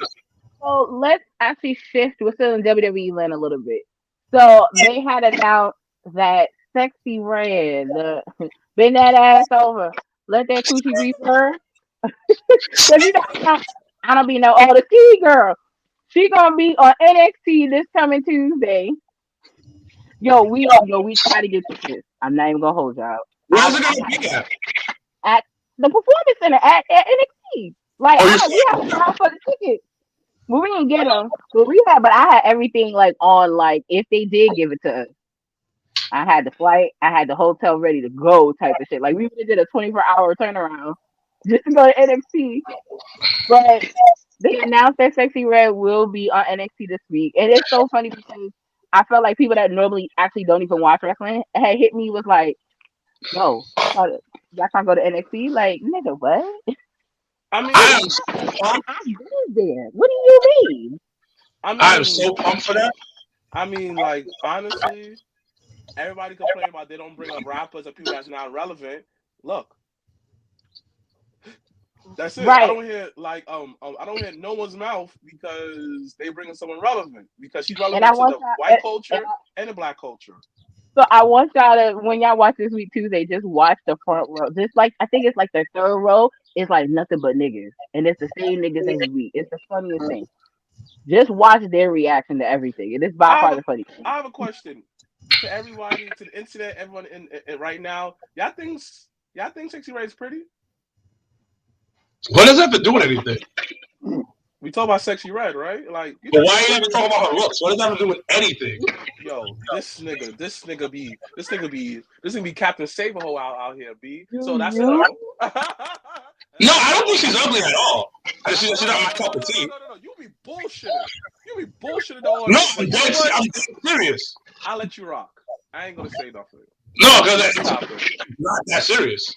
So let's actually shift. We're still in WWE land a little bit. So they had announced that Sexy Red, bend that ass over, let that coochie be firm. Cause you know, I don't be no the ski girl. She gonna be on NXT this coming Tuesday. We try to get tickets. I'm not even gonna hold y'all. Where's it gonna be At the performance center at NXT. Like we have to for the tickets. Well, we didn't get them, but I had everything like on like if they did give it to us. I had the flight, I had the hotel ready to go type of shit. Like we would have did a 24-hour turnaround just to go to NXT. But they announced that Sexy Red will be on NXT this week. And it's so funny because I felt like people that normally actually don't even watch wrestling had hit me with like, yo, y'all can't go to NXT? Like, nigga, what? I mean, I'm there. What do you mean? I'm so pumped for that. I mean, like, honestly, everybody complain about they don't bring up rappers or people that's not relevant. Look. That's it. Right. I don't hear I don't hear no one's mouth because they bring in someone relevant because she's relevant to the white culture and the black culture. So I want y'all to, when y'all watch this week Tuesday, just watch the front row. Just like I think it's like the third row is like nothing but niggas, and it's the same niggas every week. It's the funniest thing. Just watch their reaction to everything. It is by far the funniest thing. I have a question to everybody, to the internet, everyone in right now. Y'all think Sexy Red is pretty? What does that have to do with anything? We talk about Sexy Red, right? Like, but why are you even talking about her looks? What does that have to do with anything? Yo, this nigga be Captain Saberho out here, B. So that's no, I don't think she's ugly at all. She's not my cup of tea. No. You be bullshitting all no, I'm serious. I'll let you rock. I ain't gonna say nothing. No, because that's not that serious.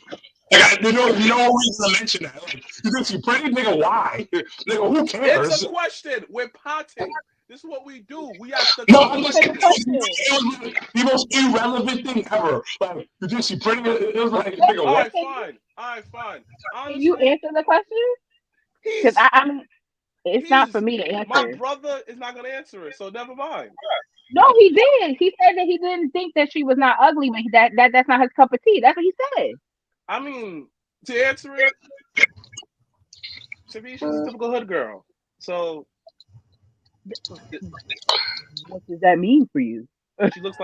Like, there's no reason to mention that. Like, you think she's pretty? Nigga, why? Nigga, who cares? It's a question. We're potting. This is what we do. We ask the I'm just saying, it was the most irrelevant thing ever. Like, you think she's pretty? It was like, nigga, what? All right, fine. Honestly, can you answer the question? Because I mean, it's not for me to answer. My brother is not gonna answer it, so never mind. No, he did. He said that he didn't think that she was not ugly, but that's not his cup of tea. That's what he said. I mean, to answer it, to me, she's a typical hood girl. So, what does that mean for you? She looks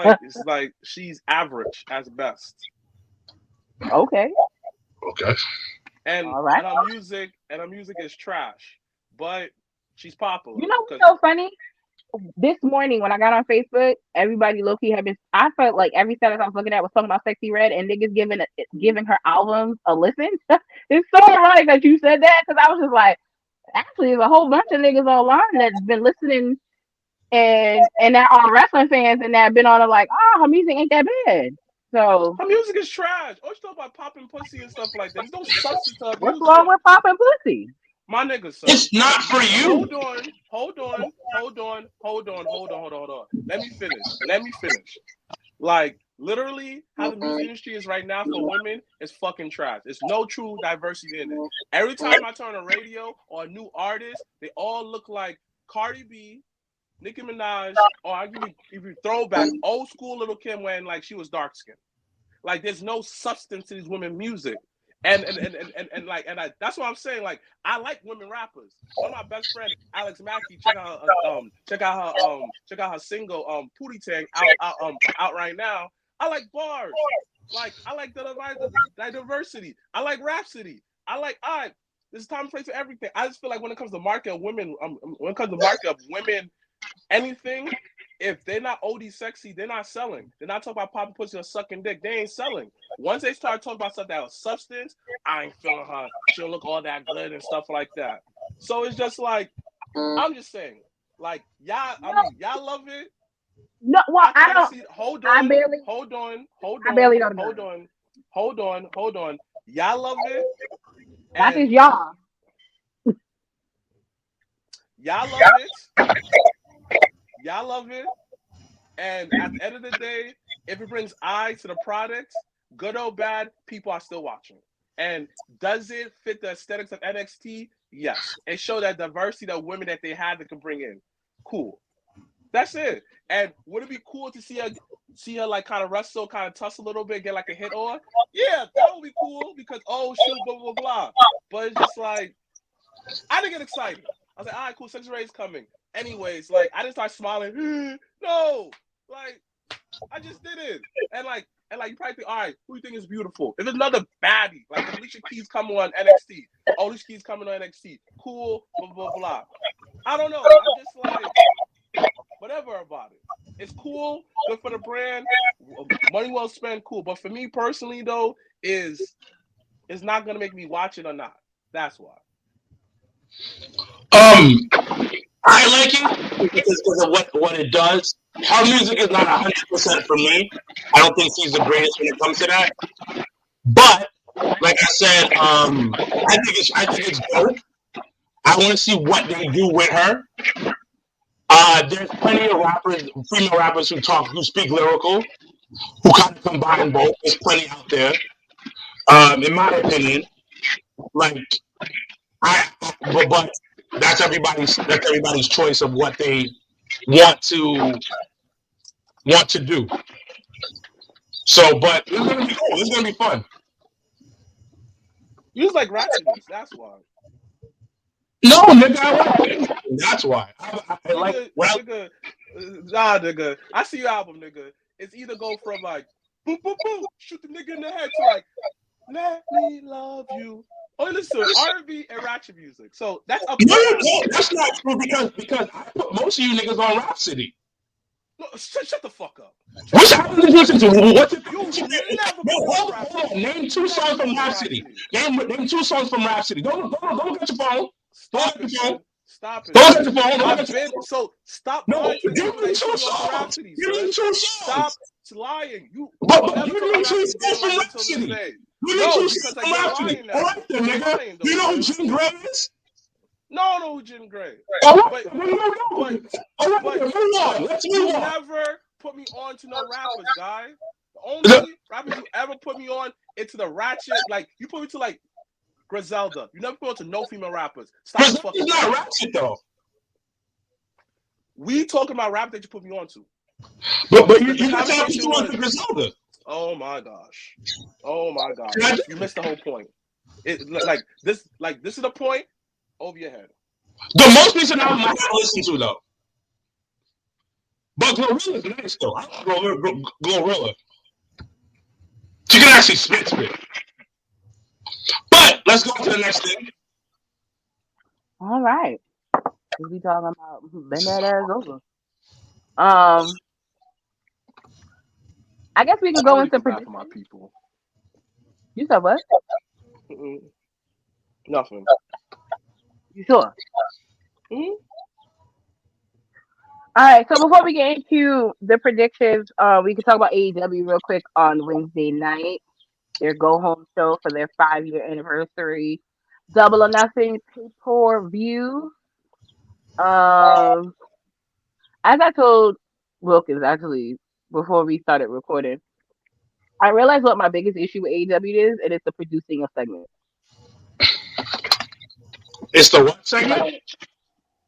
like she's average as best. Okay. And right. and her music is trash, but she's popular. You know what's so funny? This morning when I got on Facebook, everybody low-key had been. I felt like every status I was looking at was talking about Sexy Red and niggas giving her albums a listen. It's so ironic that you said that because I was just like, actually, there's a whole bunch of niggas online that's been listening and that are wrestling fans and that have been on it like, her music ain't that bad. So her music is trash. Oh, she talk about popping pussy and stuff like that. There's no substance to her music. What's wrong with popping pussy? My nigga, son. It's not for you. Hold on. Let me finish. Like, literally, how the music industry is right now for women is fucking trash. There's no true diversity in it. Every time I turn on radio or a new artist, they all look like Cardi B, Nicki Minaj, or I give you throwback, old school Little Kim when like she was dark skinned. Like, there's no substance to these women music. And that's what I'm saying. Like, I like women rappers. One of my best friends, Alex Mackey, check out her single Pootie Tang out right now. I like bars. Like, I like the diversity. I like Rhapsody. There's time and place for everything. I just feel like when it comes to market of women, anything, if they're not OD sexy, they're not selling. They're not talking about popping pussy or sucking dick. They ain't selling. Once they start talking about stuff that was substance, I ain't feeling her. She don't look all that good and stuff like that. So it's just like, I'm just saying, like, y'all, I mean, y'all love it. No, well, I don't. See, hold I on, barely. hold on, hold I on, barely know the hold girl. on, hold on, hold on. Y'all love it. That is And y'all. y'all love it. Y'all love it. And at the end of the day, if it brings eyes to the product, good or bad, people are still watching. And does it fit the aesthetics of NXT? Yes. It showed that diversity of women that they had that could bring in. Cool. That's it. And would it be cool to see her like kind of wrestle, kind of tussle a little bit, get like a hit on? Yeah, that would be cool because shoot, blah blah blah. But it's just like I didn't get excited. I was like, all right, cool, Sexy Ray's coming. Anyways, like I didn't start smiling. No, like I just didn't. And you probably think, all right, who do you think is beautiful? If it's another baddie, like Alicia Keys coming on NXT, Alicia Keys coming on NXT, cool, blah blah blah. I don't know. I'm just like, whatever about it. It's cool, good for the brand, money well spent, cool. But for me personally, though, it's not gonna make me watch it or not. That's why. I like it because of what it does. Her music is not 100% for me. I don't think she's the greatest when it comes to that. But like I said, I think it's dope. I want to see what they do with her. There's plenty of rappers, female rappers who speak lyrical, who kind of combine both. There's plenty out there. In my opinion, like but that's everybody's choice of what they want to do. So, but it's gonna be cool. It's gonna be fun. You was like Ratchetness, that's why. No, nigga, I like it. That's why. I like. Well, nigga. I see your album, nigga. It's either go from like boom, boom, boom, shoot the nigga in the head to like let me love you. Oh, listen to R&B and ratchet music. So that's up. No, that's not true because I put most of you niggas on Rhapsody. No, shut the fuck up. Which album did you listen to? You never hold on. Name two songs from Rhapsody. Name two songs from Rhapsody. Don't look at your phone. Stop it. Stop it. Don't look at your phone. So stop lying. lying. Give me two songs. Stop lying. You never give me two songs from Rhapsody. No, because like you're lying now. All right, then, nigga. You know who Jim Gray is? No, no, Jim Gray. All right, move on. Let's move on. You never put me on to no rappers, guy. The only rappers you ever put me on into the ratchet, like you put me to like Griselda. You never put me on to no female rappers. Stop fucking. Not ratchet though. We talking about rap that you put me on to. But you conversation on to Griselda. Oh my gosh. You missed the whole point. Like this is the point over your head. The most recent album I haven't listened to though. But Glorilla's nice though. I like Glorilla. She can actually spit. But let's go to the next thing. All right. We'll be talking about bend that ass over. I guess we can go into for my people. You said what? Nothing. You sure? All right. So before we get into the predictions, we can talk about AEW real quick on Wednesday night. Their go home show for their 5-year anniversary. Double or Nothing pay-per-view. As I told Wilkins actually before we started recording, I realized what my biggest issue with AEW is, and it's the producing of segments. It's the what segment?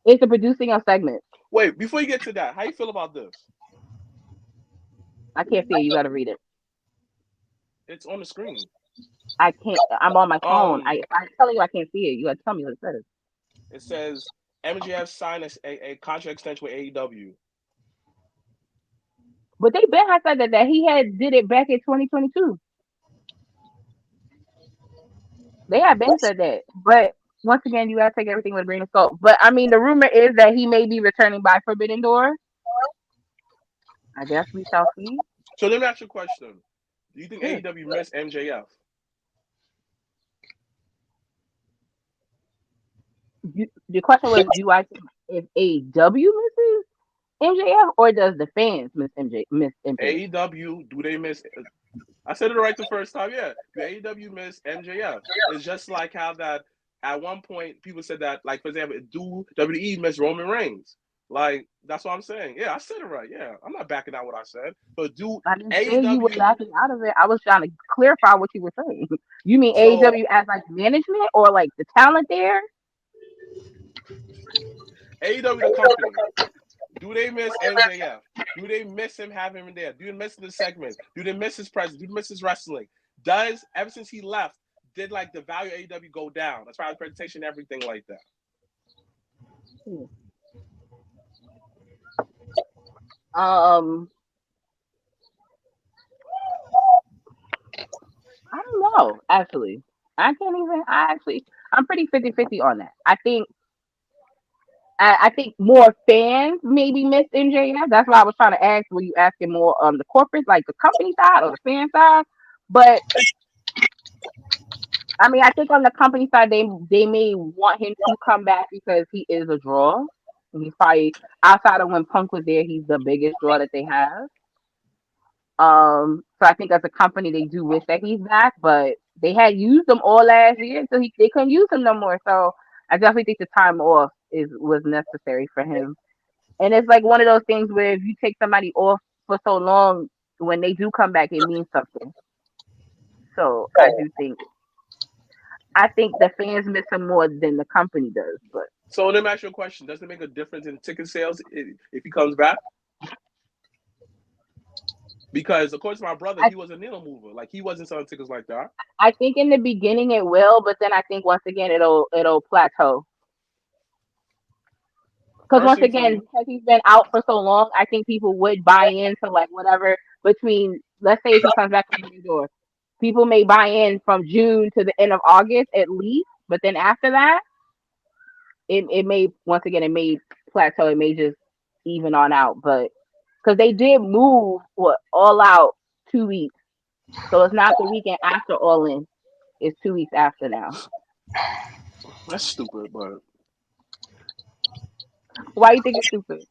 It's the producing of segments. Wait, before you get to that, how you feel about this? I can't see it. You got to read it. It's on the screen. I can't. I'm on my phone. I'm telling you I can't see it. You got to tell me what it says. It says MJF signed a contract extension with AEW. But they been had said that he had did it back in 2022. They have been said that. But once again, you got to take everything with a grain of salt. But I mean, the rumor is that he may be returning by Forbidden Door. I guess we shall see. So let me ask you a question. Do you think Yeah. AEW missed MJF? The question was, do I think if AEW misses MJF or does the fans miss MJF? AEW, do they miss? I said it right the first time. Yeah. Do AEW miss MJF? It's just like how that at one point people said that, like, for example, do WWE miss Roman Reigns? Like, that's what I'm saying. Yeah, I said it right. Yeah. I'm not backing out what I said. But do I didn't say you were AEW, backing out of it. I was trying to clarify what you were saying. You mean so AEW as like management or like the talent there? AEW, the company, do they miss MJF? Do they miss him having him there? Do they miss the segments? Do they miss his presence? Do they miss his wrestling? Does, ever since he left, did like the value of AEW go down? That's why the presentation, everything like that. Um, I don't know. Actually, I can't even. I'm pretty 50-50 on that. I think more fans maybe miss MJF. That's why I was trying to ask. Were you asking more on the corporate, like the company side or the fan side? But I mean, I think on the company side, they may want him to come back because he is a draw. And he's probably outside of when Punk was there, he's the biggest draw that they have. So I think as a company, they do wish that he's back, but they had used him all last year, so they couldn't use him no more. So I definitely think the time off was necessary for him. And it's like one of those things where if you take somebody off for so long, when they do come back, it means something. So I think the fans miss him more than the company does. But So let me ask you a question. Does it make a difference in ticket sales if he comes back? Because according to my brother, I he was a needle mover. Like, he wasn't selling tickets like that. I think in the beginning it will, but then I think once again it'll plateau. Because once Personally, for again, me, because he's been out for so long, I think people would buy into like whatever between, let's say if he comes back from the door, people may buy in from June to the end of August at least, but then after that, it may once again it may plateau. It may just even on out, but because they did move what all out 2 weeks, so it's not the weekend after all in. It's 2 weeks after now. that's stupid. But Why you think it's stupid?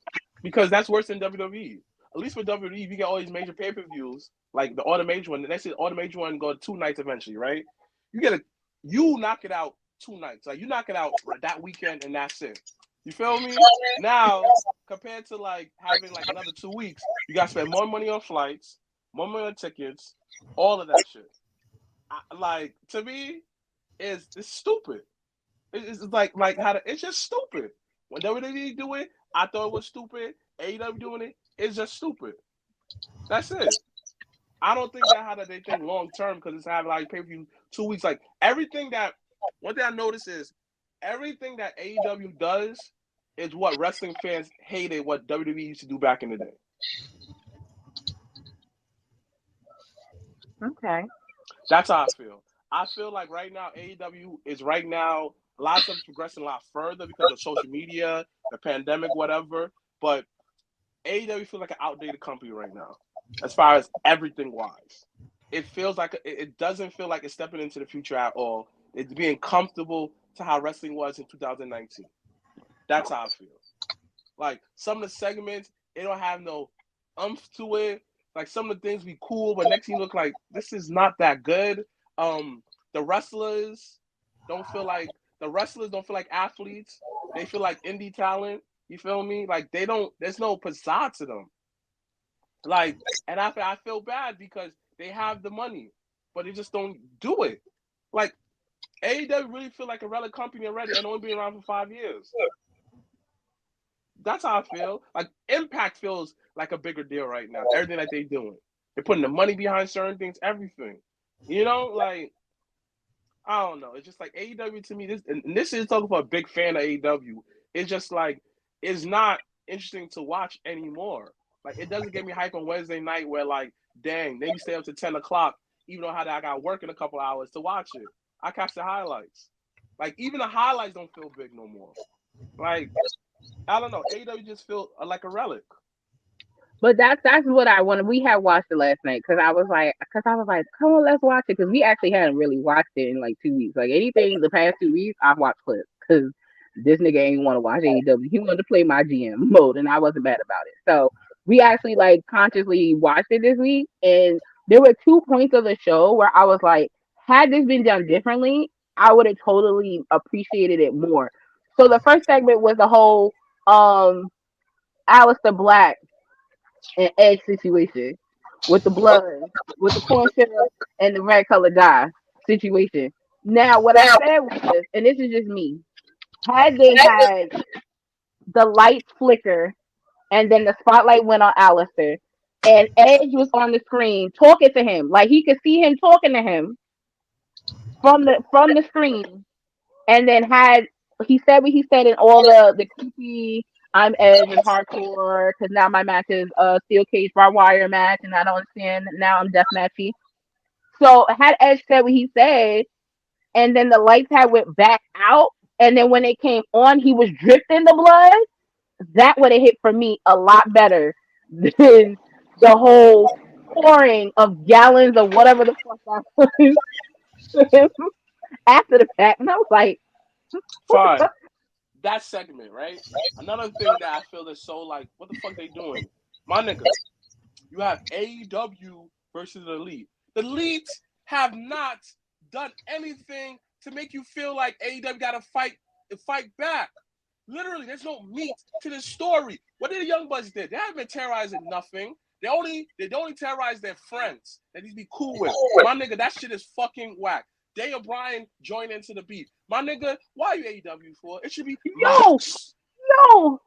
because that's worse than WWE. At least with WWE, you get all these major pay-per-views, like the all the major one. The next all the major one go 2 nights eventually, right? You knock it out 2 nights. Like, you knock it out that weekend and that's it. You feel me? Now, compared to like having like another 2 weeks, you gotta spend more money on flights, more money on tickets, all of that shit. Like, to me, it's stupid. It's like how it's just stupid. When WWE do it, I thought it was stupid. AEW doing it, it's just stupid. That's it. I don't think that how they think long term, because it's having like pay per view 2 weeks. Like, everything that one thing I noticed is everything that AEW does is what wrestling fans hated what WWE used to do back in the day. Okay. That's how I feel. I feel like right now AEW is right now a lot of stuff is progressing a lot further because of social media, the pandemic, whatever. But AEW feels like an outdated company right now, as far as everything wise. It feels like it doesn't feel like it's stepping into the future at all. It's being comfortable to how wrestling was in 2019. That's how I feel. Like, some of the segments, it don't have no umph to it. Like, some of the things be cool, but next thing you look like this is not that good. The wrestlers don't feel like athletes. They feel like indie talent. You feel me? Like, they don't. There's no pizzazz to them. Like, and I feel bad because they have the money, but they just don't do it. Like, AEW really feel like a relic company already and only been around for 5 years. That's how I feel. Like, Impact feels like a bigger deal right now. Everything that they're doing, they're putting the money behind certain things. Everything, like, I don't know. It's just like AEW to me. This is talking for a big fan of AEW. It's just like it's not interesting to watch anymore. Like, it doesn't get me hype on Wednesday night where, like, dang, they stay up to 10 o'clock, even though I got work in a couple hours to watch it. I catch the highlights. Like, even the highlights don't feel big no more. Like, I don't know. AEW just feel like a relic. But that's what I wanted. We had watched it last night because I was like, come on, let's watch it because we actually hadn't really watched it in like 2 weeks. Like anything the past 2 weeks, I've watched clips because this nigga ain't want to watch AEW. He wanted to play my GM mode, and I wasn't mad about it. So we actually like consciously watched it this week, and there were 2 points of the show where I was like, had this been done differently, I would have totally appreciated it more. So the first segment was the whole Alistair Black and egg situation with the blood, with the corn syrup and the red colored dye situation. Now, what I said was, and this is just me, had they had the lights flicker and then the spotlight went on Alistair and Edge was on the screen talking to him, like he could see him talking to him from the screen, and then had he said what he said in all the creepy I'm Edge and hardcore because now my match is a steel cage barbed wire match and I don't understand now I'm death matchy. So had Edge said what he said and then the lights had went back out and then when it came on he was dripping the blood, that would have hit for me a lot better than the whole pouring of gallons of whatever the fuck that was after the fact. And I was like, what the Fine. fuck? That segment, right? Another thing that I feel is so like, what the fuck they doing? My nigga, you have AEW versus the Elite. The Elite have not done anything to make you feel like AEW got to fight back. Literally, there's no meat to the story. What did the Young Bucks did? They haven't been terrorizing nothing. They only terrorize their friends that they be cool with. My nigga, that shit is fucking whack. Day O'Brien joined into the beat. My nigga, why are you AEW for? It should be Yo, yo,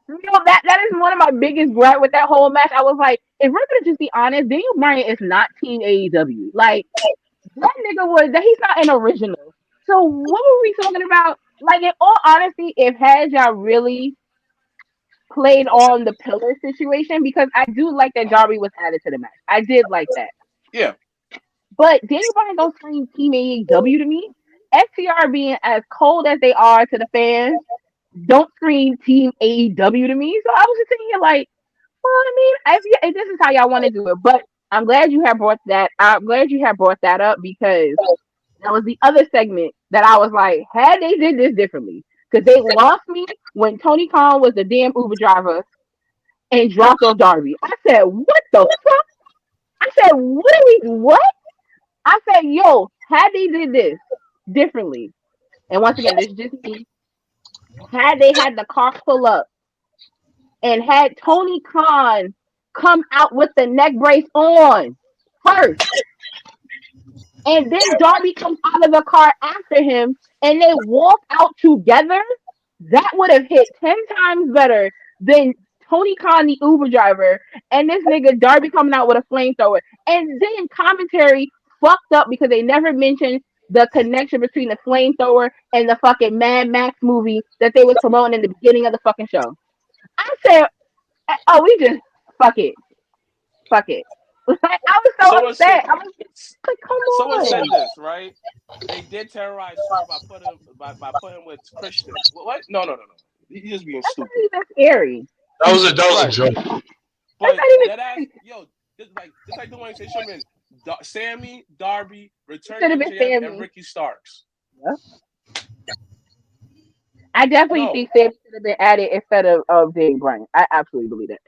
that is one of my biggest gripe with that whole match. I was like, if we're gonna just be honest, Daniel Bryan is not Team AEW. Like that nigga he's not an original. So what were we talking about? Like in all honesty, if had y'all really played on the pillar situation, because I do like that Darby was added to the match. I did like that. Yeah. But Daniel Bryan don't scream Team AEW to me. FTR being as cold as they are to the fans don't scream Team AEW to me. So I was just sitting here like, well, I mean, if this is how y'all want to do it. But I'm glad you have brought that. I'm glad you have brought that up because that was the other segment that I was like, had they did this differently, because they lost me when Tony Khan was the damn Uber driver and dropped off Darby. I said, what the fuck? I said, what? I said, yo, had they did this differently, and once again, this is just me. Had they had the car pull up and had Tony Khan come out with the neck brace on first, and then Darby comes out of the car after him, and they walk out together, that would have hit 10 times better than Tony Khan, the Uber driver, and this nigga Darby coming out with a flamethrower. And then commentary fucked up because they never mentioned the connection between the flamethrower and the fucking Mad Max movie that they was promoting in the beginning of the fucking show. I said, oh, we just fuck it. Like, I was so upset. I was like, come Someone on. said this, right? They did terrorize Swerve by putting with Christian. What? No. He's just being That's stupid. not even scary. That was a joke. But not even that ass, yo, this like the one they should have been Sammy, Darby, Return Should have been MJF, Sammy. and Ricky Starks. Yeah. I definitely think Sam should have been added instead of Daniel Bryan. I absolutely believe that.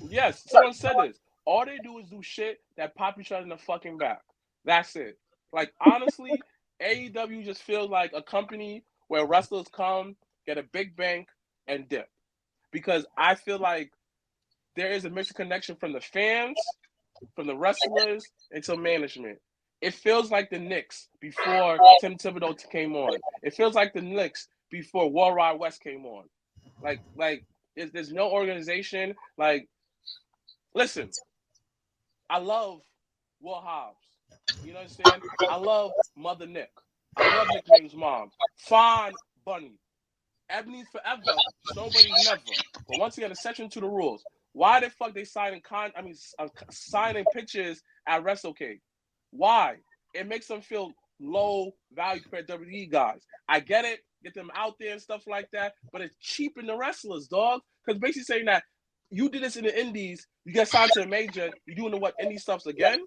Yes, someone said this. All they do is do shit that pop each other in the fucking back. That's it. Like, honestly, AEW just feels like a company where wrestlers come, get a big bank, and dip. Because I feel like there is a mixed connection from the fans, from the wrestlers, until management. It feels like the Knicks before Tim Thibodeau came on. It feels like the Knicks before Worldwide West came on. Like there's no organization. Like, listen, I love Will Hobbs. You know what I'm saying? I love Mother Nick. I love Nick Name's mom. Fine Bunny. Ebony's forever. Nobody's never. But once again, exception to the rules. Why the fuck they signing pictures at WrestleCade? Why? It makes them feel low value compared to WWE guys. I get it. Get them out there and stuff like that. But it's cheaping the wrestlers, dog. Because basically saying that you did this in the indies. You get signed to a major. You doing what indie stuffs again?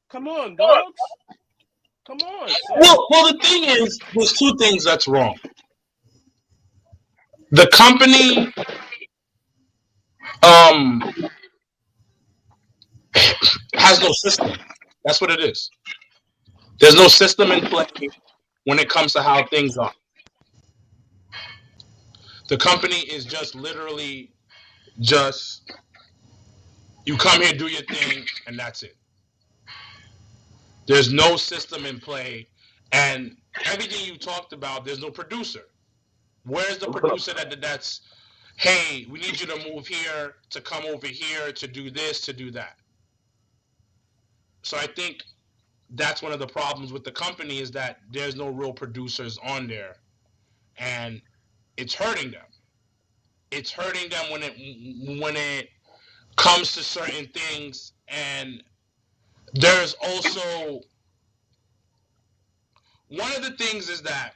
Come on, dogs. Come on. Son. Well, the thing is, there's two things that's wrong. The company has no system. That's what it is. There's no system in play when it comes to how things are. The company is just literally just you come here, do your thing, and that's it. There's no system in play, and everything you talked about, there's no producer. Where's the producer that's, hey, we need you to move here, to come over here, to do this, to do that. So I think that's one of the problems with the company is that there's no real producers on there, and it's hurting them. It's hurting them when it comes to certain things, and there's also one of the things is that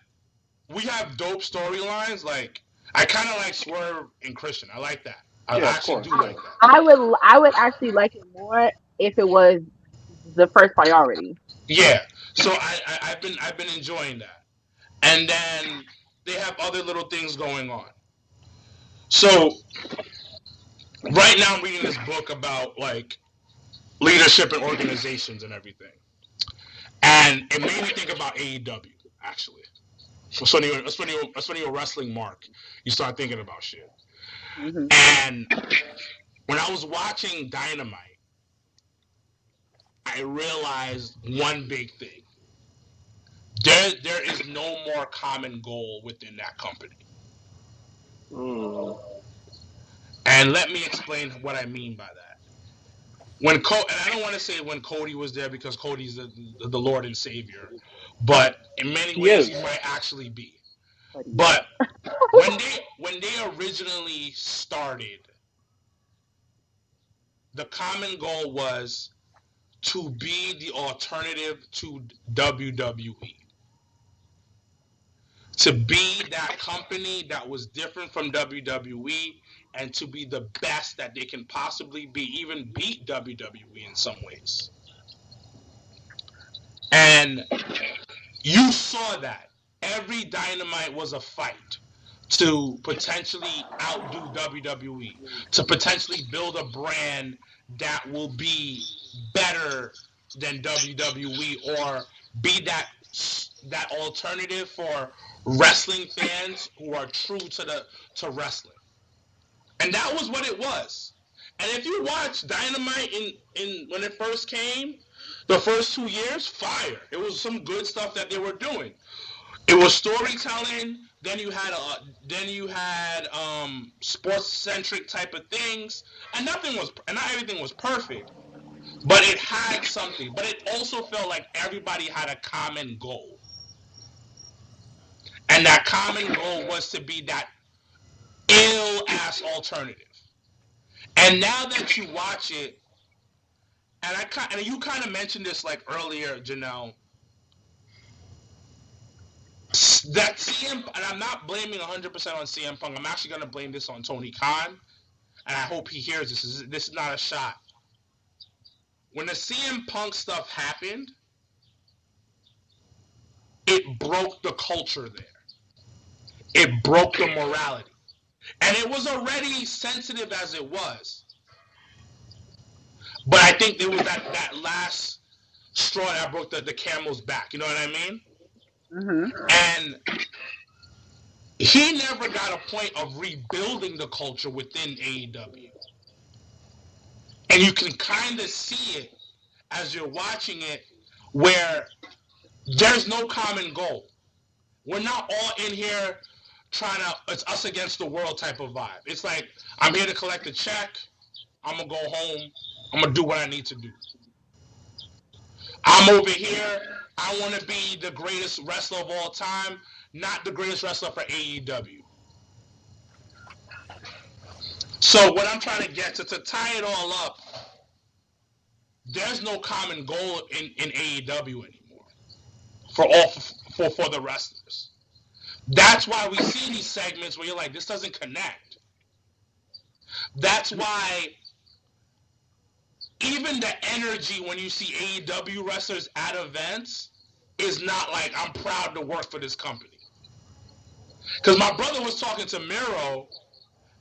we have dope storylines. Like I kind of like Swerve and Christian. I like that. I actually do like that. I would actually like it more if it was the first priority. Yeah. So I've been enjoying that, and then they have other little things going on. So right now I'm reading this book about like leadership and organizations and everything, and it made me think about AEW actually. That's when you're wrestling Mark. You start thinking about shit. Mm-hmm. And when I was watching Dynamite, I realized one big thing. There is no more common goal within that company. And let me explain what I mean by that. And I don't want to say when Cody was there because Cody's the Lord and Savior, but in many ways he might actually be. But when they originally started, the common goal was to be the alternative to WWE. To be that company that was different from WWE and to be the best that they can possibly be, even beat WWE in some ways. And you saw that. Every Dynamite was a fight to potentially outdo WWE, to potentially build a brand that will be better than WWE or be that alternative for wrestling fans who are true to wrestling. And that was what it was. And if you watch Dynamite in when it first came, the first 2 years, fire. It was some good stuff that they were doing. It was storytelling. Then you had sports centric type of things, and not everything was perfect, but it had something. But it also felt like everybody had a common goal, and that common goal was to be that ill ass alternative. And now that you watch it, and you kind of mentioned this like earlier, Janelle. That CM, and I'm not blaming 100% on CM Punk. I'm actually going to blame this on Tony Khan, and I hope he hears this. This is not a shot. When the CM Punk stuff happened, it broke the culture there. It broke the morality. And it was already sensitive as it was. But I think there was that last straw that broke the camel's back. You know what I mean? Mm-hmm. And he never got a point of rebuilding the culture within AEW. And you can kind of see it as you're watching it where there's no common goal. We're not all in here it's us against the world type of vibe. It's like, I'm here to collect a check. I'm going to go home. I'm going to do what I need to do. I'm over here. I want to be the greatest wrestler of all time, not the greatest wrestler for AEW. So what I'm trying to get to tie it all up, there's no common goal in AEW anymore for the wrestlers. That's why we see these segments where you're like, this doesn't connect. That's why even the energy when you see AEW wrestlers at events is not like, I'm proud to work for this company. Because my brother was talking to Miro,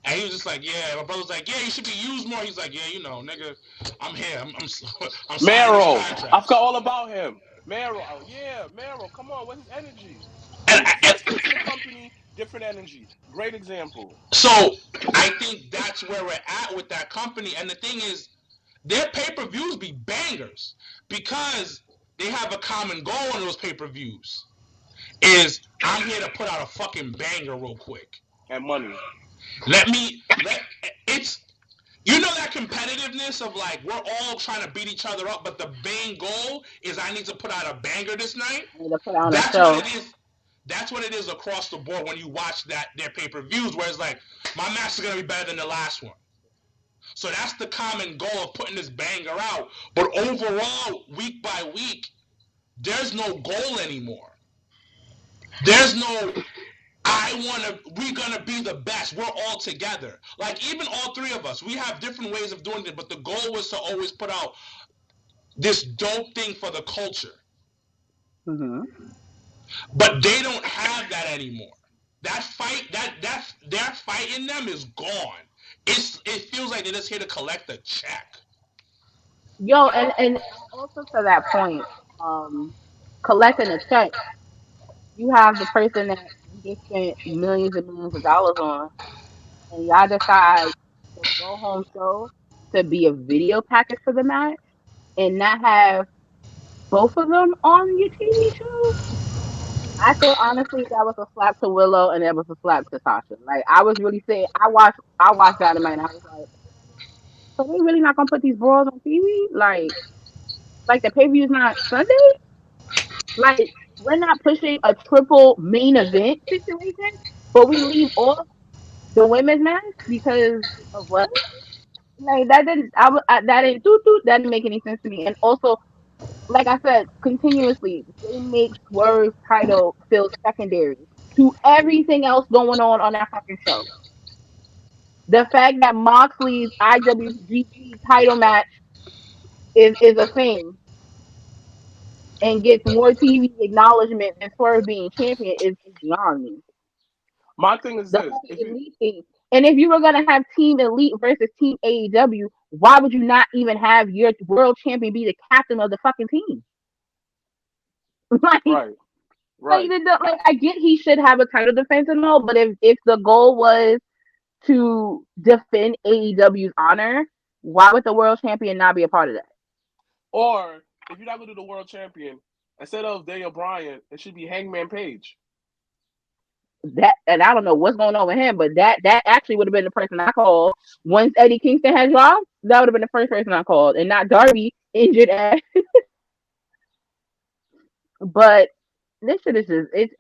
and he was just like, yeah. My brother was like, yeah, you should be used more. He's like, yeah, you know, nigga, I'm here. I'm signing these Mero, I contracts. forgot all about him. Mero, oh yeah, Mero, come on, what's his energy? And, First came to the company, different energy. Great example. so I think that's where we're at with that company. And the thing is, their pay-per-views be bangers because they have a common goal in those pay-per-views. Is I'm here to put out a fucking banger real quick. And money. It's, you know, that competitiveness of like, we're all trying to beat each other up, but the main goal is I need to put out a banger this night. I need to put on a That's show. what it is. That's what it is across the board when you watch their pay-per-views, where it's like, my match is gonna be better than the last one. So that's the common goal of putting this banger out. But overall, week by week, there's no goal anymore. There's no, we're gonna be the best. We're all together. Like, even all three of us, we have different ways of doing it, but the goal was to always put out this dope thing for the culture. Mm-hmm. But they don't have that anymore. That fight, that fight in them is gone. It feels like they're just here to collect a check. Yo, and also to that point, collecting a check, you have the person that you just spent millions and millions of dollars on, and y'all decide to go home show to be a video package for the match and not have both of them on your TV show. I think honestly that was a slap to Willow and that was a slap to Sasha. Like I was really saying, I watched Dynamite and I was like, so they really not gonna put these brawls on TV? Like the pay per view is not Sunday? Like we're not pushing a triple main event situation, but we leave off the women's match because of what? Like that didn't that didn't that didn't make any sense to me. And also, like I said, continuously they make Swerve's title feel secondary to everything else going on that fucking show. The fact that Moxley's IWGP title match is a thing and gets more TV acknowledgement than Swerve being champion is beyond me. My thing is The this: fucking if you elite thing. And if you were gonna have Team Elite versus Team AEW, why would you not even have your world champion be the captain of the fucking team? like, right, right, like I get he should have a title defense and all, but if the goal was to defend AEW's honor, why would the world champion not be a part of that? or if you're not gonna do the world champion, instead of Daniel Bryan, it should be Hangman Page. That and I don't know what's going on with him, but that actually would have been the person I called once Eddie Kingston had dropped. That would have been the first person I called, and not Darby injured ass. But this shit is just it's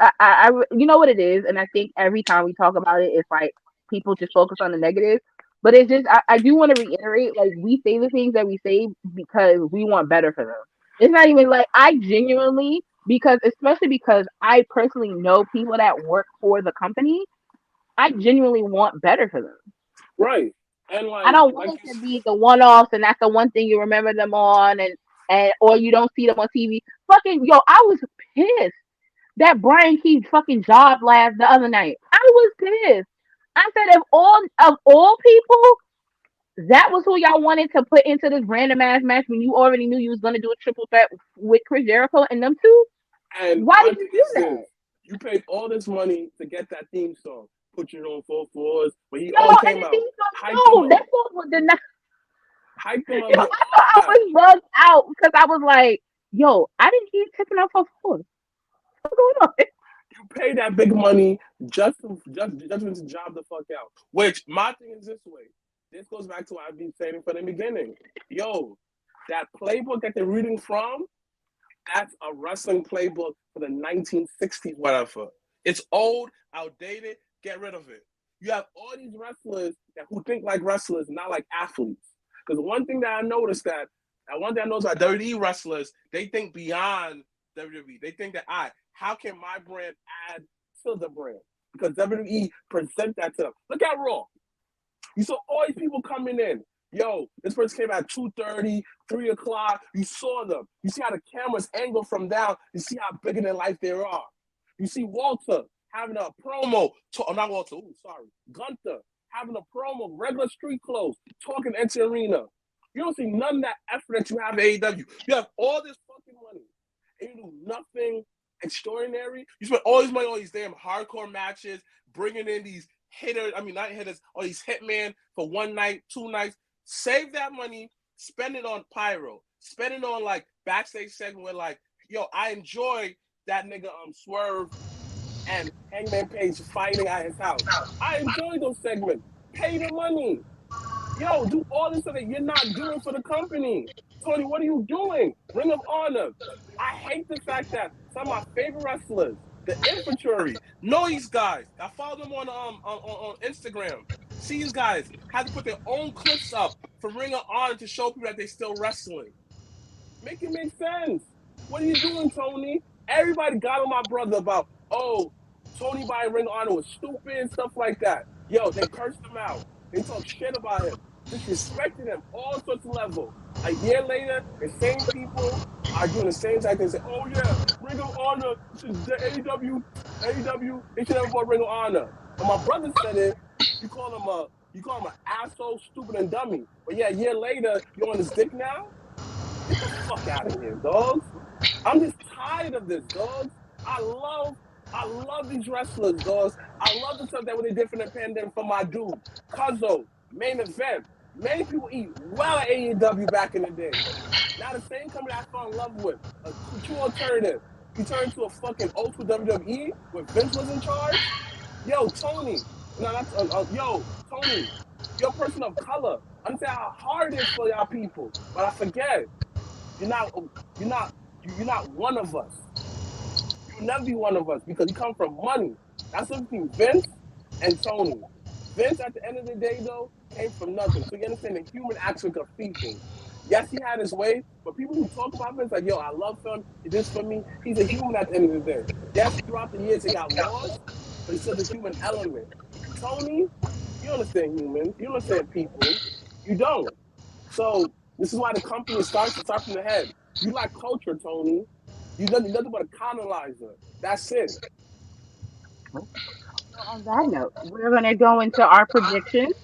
you know what it is, and I think every time we talk about it, it's like people just focus on the negative. But it's just I do want to reiterate, like we say the things that we say because we want better for them. It's not even like I genuinely especially because I personally know people that work for the company. I genuinely want better for them. Right, and I don't want it to be the one offs and that's the one thing you remember them on and or you don't see them on TV. Fucking yo, I was pissed that Brian Keith fucking job last the other night. I was pissed. I said of all people, that was who y'all wanted to put into this random ass match when you already knew you was gonna do a triple threat with Chris Jericho and them two. And Why did you do that? You paid all this money to get that theme song. Put you on 4 floors when he Yo, all and came the out. thing no, that song did not. Hype him Yo, up. I was bugged out because I was like, yo, I didn't keep tipping off for floors. What's going on? You pay that big money just to job the fuck out. Which my thing is this way. This goes back to what I've been saying from the beginning. Yo, that playbook that they're reading from, that's a wrestling playbook for the 1960s, whatever. It's old, outdated. Get rid of it. You have all these wrestlers who think like wrestlers, not like athletes. Because one thing that I noticed about WWE wrestlers, they think beyond WWE. They think that how can my brand add to the brand? Because WWE present that to them. Look at Raw. You saw all these people coming in. Yo, this person came at 2:30, 3 o'clock. You saw them. You see how the cameras angle from down. You see how bigger than life they are. You see Walter having a promo. Not Walter. Ooh, sorry. Gunther having a promo, regular street clothes, talking empty arena. You don't see none of that effort that you have at AEW. You have all this fucking money, and you do nothing extraordinary. You spend all this money on these damn hardcore matches, bringing in these hitters. I mean, not hitters, or these hitmen for one night, 2 nights. Save that money, spend it on pyro, spend it on like backstage segment where like, yo, I enjoy that nigga Swerve and Hangman Page fighting at his house. I enjoy those segments. Pay the money. Yo, do all this stuff that you're not doing for the company. Tony, what are you doing? Ring of Honor. I hate the fact that some of my favorite wrestlers, the infantry, know these guys. I follow them on Instagram. See these guys had to put their own clips up for Ring of Honor to show people that they're still wrestling. Make it make sense. What are you doing, Tony? Everybody got on my brother about, oh, Tony buying Ring of Honor was stupid and stuff like that. Yo, they cursed him out. They talk shit about him, disrespecting him, all sorts of levels. A year later, the same people are doing the same type thing. Say, oh yeah, Ring of Honor, the AEW, they should have bought Ring of Honor. But my brother said it. You call him an asshole, stupid, and dummy. But yeah, a year later, you on his dick now? Get the fuck out of here, dogs. I'm just tired of this, dogs. I love these wrestlers, dogs. I love the stuff that when they did for the pandemic for my dude, Cuzzo, main event. Many people eat well at AEW back in the day. Now the same company I fell in love with, a true alternative. He turned to a fucking old school WWE where Vince was in charge. Yo, Tony. No, that's Tony. You're a person of color. Understand how hard it is for y'all people. But I forget. You're not one of us. You'll never be one of us because you come from money. That's the between Vince and Tony. Vince, at the end of the day, though, came from nothing. So you understand the human aspect of people. Yes, he had his way, but people who talk about Vince, like, yo, I love him, he did this for me. He's a human at the end of the day. Yes, throughout the years, he got lost, but he's still the human element. Tony, you understand humans. You understand people. You don't. So this is why the company starts from the head. You like culture, Tony. You nothing but a colonizer. That's it. On that note, we're going to go into our predictions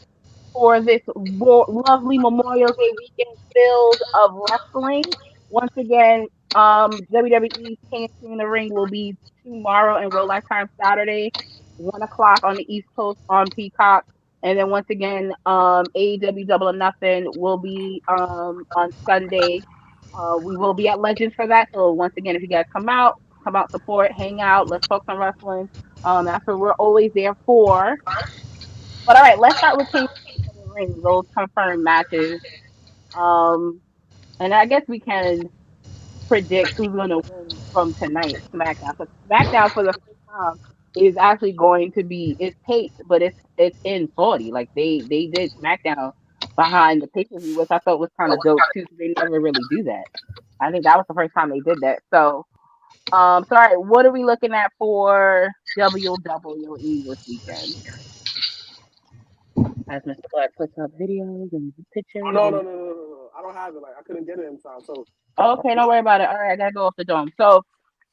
for this lovely Memorial Day weekend filled of wrestling. Once again, WWE's King in the Ring will be tomorrow in real lifetime Saturday, 1 o'clock on the East Coast on Peacock. And then once again, AEW Double or Nothing will be on Sunday. We will be at Legends for that. So once again, if you guys come out, support, hang out, let's talk some wrestling. That's what we're always there for. But all right, let's start with King of the Ring, those confirmed matches. Um, and I guess we can predict who's going to win from tonight's SmackDown. So SmackDown for the first time is actually going to be it's taped, but it's in Saudi. Like they did SmackDown behind the pay per view, which I thought was kind of dope too. So they never really do that. I think that was the first time they did that. So sorry, what are we looking at for WWE this weekend? As Mr. Black puts up videos and pictures. Oh, no. I don't have it. Like I couldn't get it in time. So Okay, don't worry about it. All right, I gotta go off the dome. So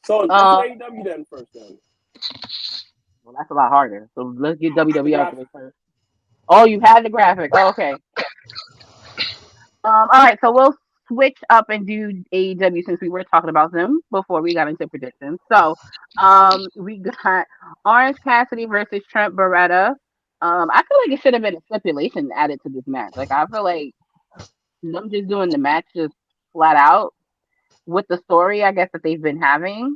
let's get AEW then first then. well, that's a lot harder. So let's get WWE out of the way first. Oh, you had the graphic. Oh, okay. All right, so we'll switch up and do AEW since we were talking about them before we got into predictions. So, we got Orange Cassidy versus Trent Beretta. I feel like it should have been a stipulation added to this match. Like I feel like them just doing the match just flat out with the story, I guess that they've been having.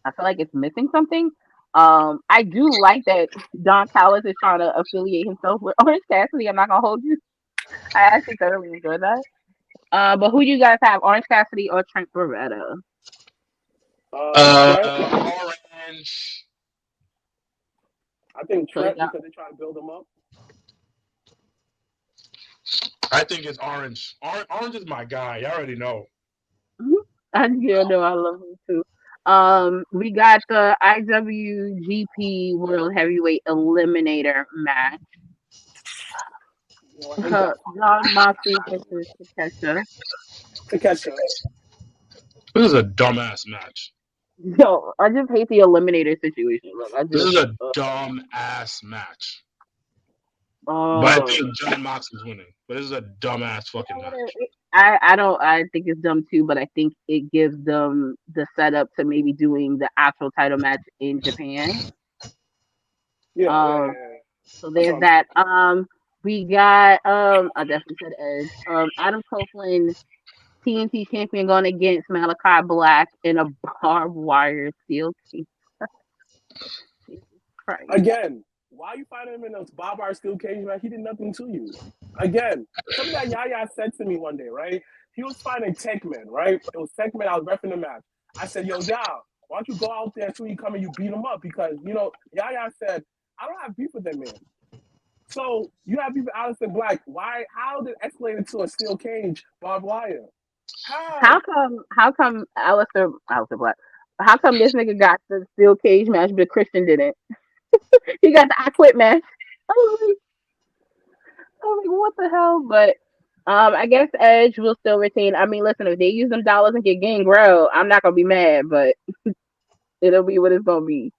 I feel like it's missing something. I do like that Don Callis is trying to affiliate himself with Orange Cassidy. I'm not gonna hold you. I actually thoroughly enjoyed that. But who do you guys have, Orange Cassidy or Trent Beretta? Orange. I think Trent because they try to build him up. I think it's Orange. Orange is my guy. You already know. I know. I love him too. We got the IWGP World Heavyweight Eliminator match. I hate that. John Moxley versus Takesha. Takesha. This is a dumbass match. Yo, I just hate the eliminator situation. Like, I This just. is a dumb ass match. But I Oh. think John Moxley's winning. But this is a dumbass fucking match. I don't. I think it's dumb too, but I think it gives them the setup to maybe doing the actual title match in Japan. Yeah. So there's that. We got I definitely said Edge. Adam Copeland, TNT champion, going against Malachi Black in a barbed wire steel cage. Jesus Christ. Again, why you fighting him in a barbed wire steel cage, man? He did nothing to you. Again, something that Yaya said to me one day, right? He was fighting Techman, right? It was Techman. I was repping the match. I said, yo, Yaya, why don't you go out there until you come and you beat him up? Because, Yaya said, I don't have beef with that man. So you have beef with Aleister Black. Why? How did it escalate into a steel cage barbed wire? How come Aleister Black? How come this nigga got the steel cage match but Christian didn't? He got the I quit match. I was like, what the hell? But I guess Edge will still retain. I mean, listen, if they use them dollars and get Gangrel, I'm not gonna be mad, but it'll be what it's gonna be.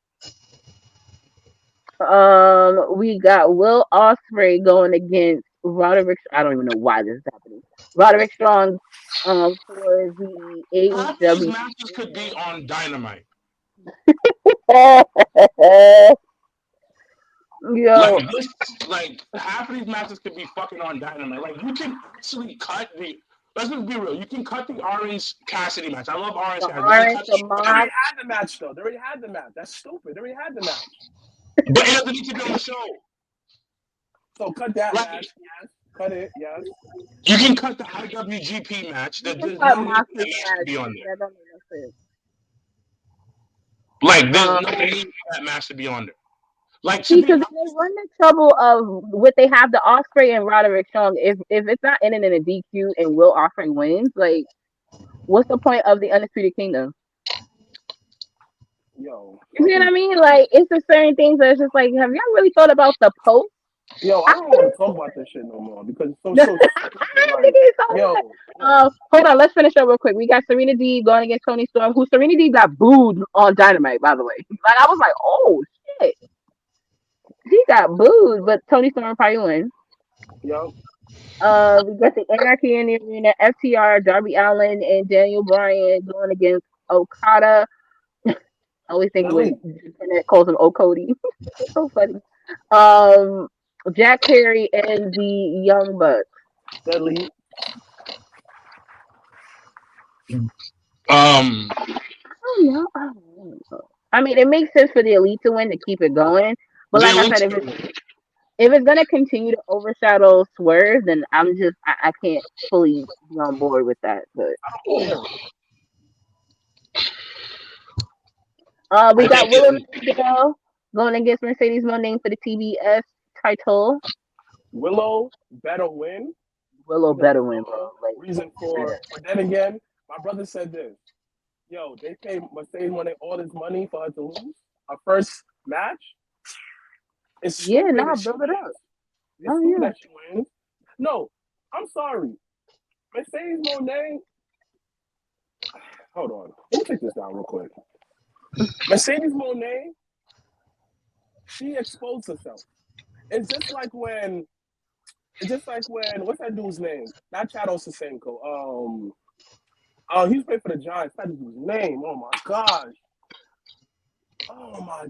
We got Will Ospreay going against Roderick. I don't even know why this is happening. Roderick Strong for the Half these AEW. matches could be on Dynamite. Yo, Like half of these matches could be fucking on Dynamite. Like you can actually cut the. Let's just be real. You can cut the Orange Cassidy match. I love Orange Cassidy. They already had the match, though. They already had the match. That's stupid. They already had the match. But it doesn't need to be on the show. So cut that match. Yes. Cut it. Yes. You can cut the IWGP match. That doesn't need to be on there. Like there's no need for that match to be on there. Like see, because they run the trouble of what they have the Ospreay and Roderick Strong. If it's not ending in a DQ and Will Ospreay wins, like, what's the point of the Undisputed Kingdom? Yo, you see what I mean? Like, it's the certain things that's just like, have y'all really thought about the post? Yo, I don't want to talk about this shit no more because it's so like, hold on, let's finish up real quick. We got Serena Deeb going against Toni Storm, who Serena Deeb got booed on Dynamite, by the way. Like, I was like, oh shit. She got booed, but Toni Storm probably wins. Yo. We got the Anarchy in the Arena, FTR, Darby Allin, and Daniel Bryan going against Okada. I always think when internet calls him Okody. It's so funny. Jack Perry and the Young Bucks. Deadly. I mean, it makes sense for the Elite to win to keep it going, but like I said, if it's gonna continue to overshadow Swerve, then I can't fully be on board with that. But we got Willow going against Mercedes Moné for the TBS title. Willow better win. Willow better win, bro. Like, reason for, but then again, my brother said this. Yo, they paid Mercedes Moné all this money for her to lose her first match. It's build it up. That she wins. No, I'm sorry. Mercedes Moné. Hold on. Let me take this down real quick. Mercedes Moné, she exposed herself. It's just like when what's that dude's name? Not Chad Ochocinco. He's playing for the Giants. That dude's name. Oh my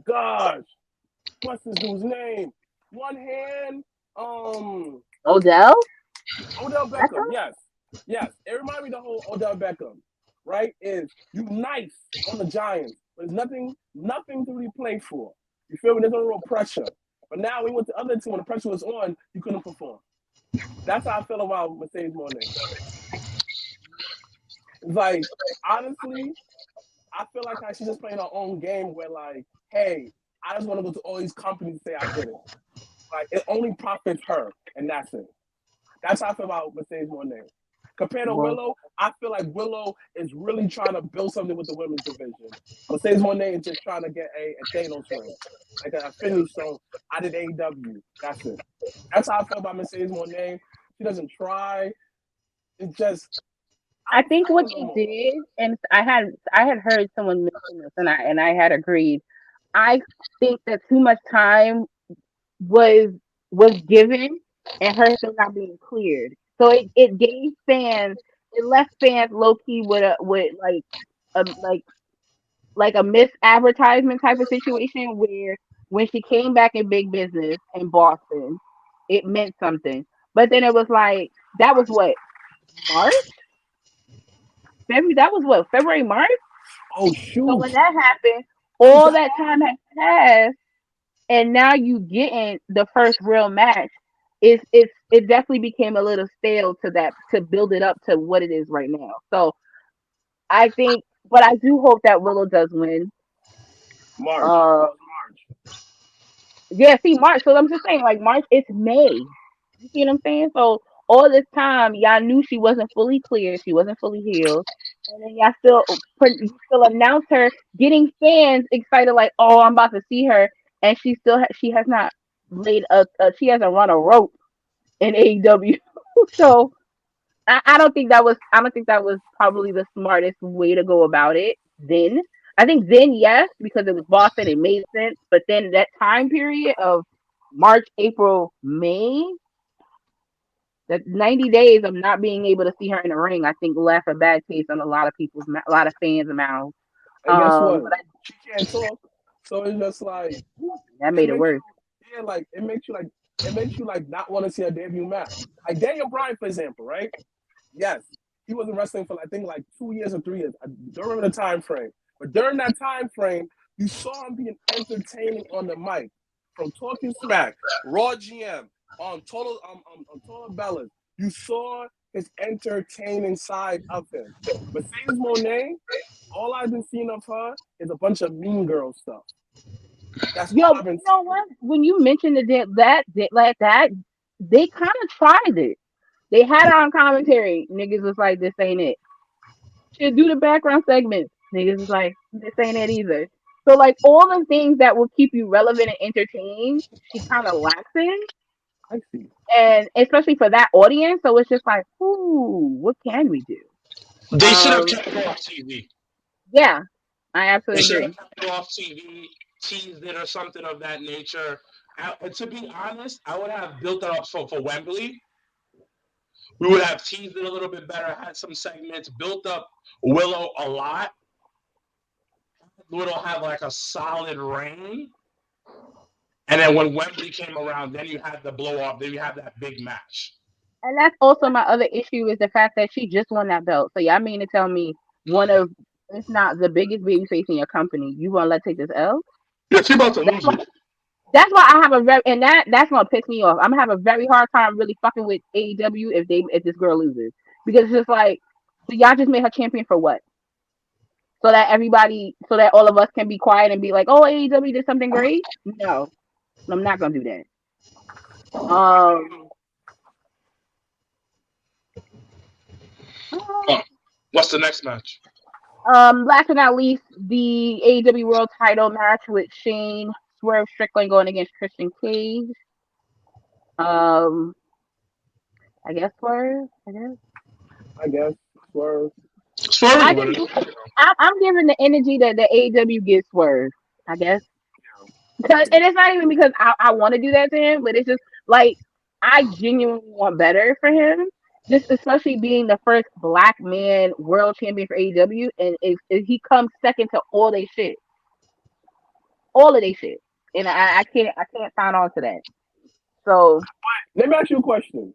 gosh. What's this dude's name? One hand. Odell Beckham. Yes. It reminded me of the whole Odell Beckham. Right? Is you nice on the Giants, but there's nothing to really play for. You feel me? There's no real pressure. But now we went to other team when the pressure was on, you couldn't perform. That's how I feel about Mercedes Moné. Like, honestly, I feel like she's just playing her own game where, like, hey, I just want to go to all these companies and say I did it. Like, it only profits her, and that's it. That's how I feel about Mercedes Moné. Compared to Well, Willow, I feel like Willow is really trying to build something with the women's division. Mercedes Moné is just trying to get a Thanos ring, like a Infinity Stone out of AEW. That's it. That's how I feel about Mercedes Moné. She doesn't try. It's just I think I what don't know they more. did, and I had heard someone mention this, and I had agreed. I think that too much time was was given, and her still not being cleared. So it gave fans, it left fans low key with a like a misadvertisement type of situation where when she came back in big business in Boston, it meant something. But then it was like that was what March, February. That was what February, March. Oh So shoot! when that happened, It was all that that time has passed, and now you getting the first real match. It definitely became a little stale to that to build it up to what it is right now. So I think, but I do hope that Willow does win. March. It Uh, was March. yeah, see March. So I'm just saying, like March, it's May. You see what I'm saying? So all this time, y'all knew she wasn't fully clear, she wasn't fully healed, and then y'all you still announced her, getting fans excited, like, oh, I'm about to see her, and she has not she hasn't run a rope in AEW. So I don't think that was probably the smartest way to go about it. Then I think then yes, because it was Boston, it made sense. But then that time period of March, April, May, that 90 days of not being able to see her in the ring, I think left a bad taste on a lot of fans' mouths. And guess what? But She can't talk. So it's just like that it made it makes worse. you, yeah, like it makes you like not want to see a debut match. Like Daniel Bryan, for example, right? Yes, he wasn't wrestling for I think like 2 years or 3 years. I don't remember the time frame, but during that time frame, you saw him being entertaining on the mic, from talking smack, Raw GM, on Total Bellas. You saw his entertaining side of him. Mercedes Monet, all I've been seeing of her is a bunch of mean girl stuff. That's Yo, all but I've been you know what? When you mentioned like that, they kind of tried it. They had it on commentary. Niggas was like, this ain't it. Should do the background segments. Niggas was like, this ain't it either. So like all the things that will keep you relevant and entertained, she kind of lacks in, I see. and especially for that audience. So it's just like, ooh, what can we do? They should have Um, kept it off TV. yeah, I They absolutely should have agree. kept it off TV, teased it or something of that nature. And to be honest, I would have built it up for Wembley. We would have teased it a little bit better, had some segments, built up Willow a lot. Willow have like a solid reign. And then when Wembley came around, then you had the blow off, then you had that big match. And that's also my other issue is the fact that she just won that belt. So y'all mean to tell me one of, if not the biggest baby face in your company, you gonna let take this L? Yeah, she about to That's lose why. it. That's why I have a very and that's gonna piss me off. I'm gonna have a very hard time really fucking with AEW if this girl loses, because it's just like, so y'all just made her champion for what? So that all of us can be quiet and be like, oh, AEW did something great. No, I'm not gonna do that. Um, Oh, what's the next match? last but not least, the AEW World Title match with Shane Swerve Strickland going against Christian Cage. Um, I guess Swerve. I guess. I guess. Swerve. Swerve is I just winning. I'm giving the energy that the AEW gives Swerve. I guess. And it's not even because I want to do that to him, but it's just like I genuinely want better for him. Just especially being the first black man world champion for AEW, and if he comes second to all of they shit, and I can't sign on to that. So Let me ask you a question.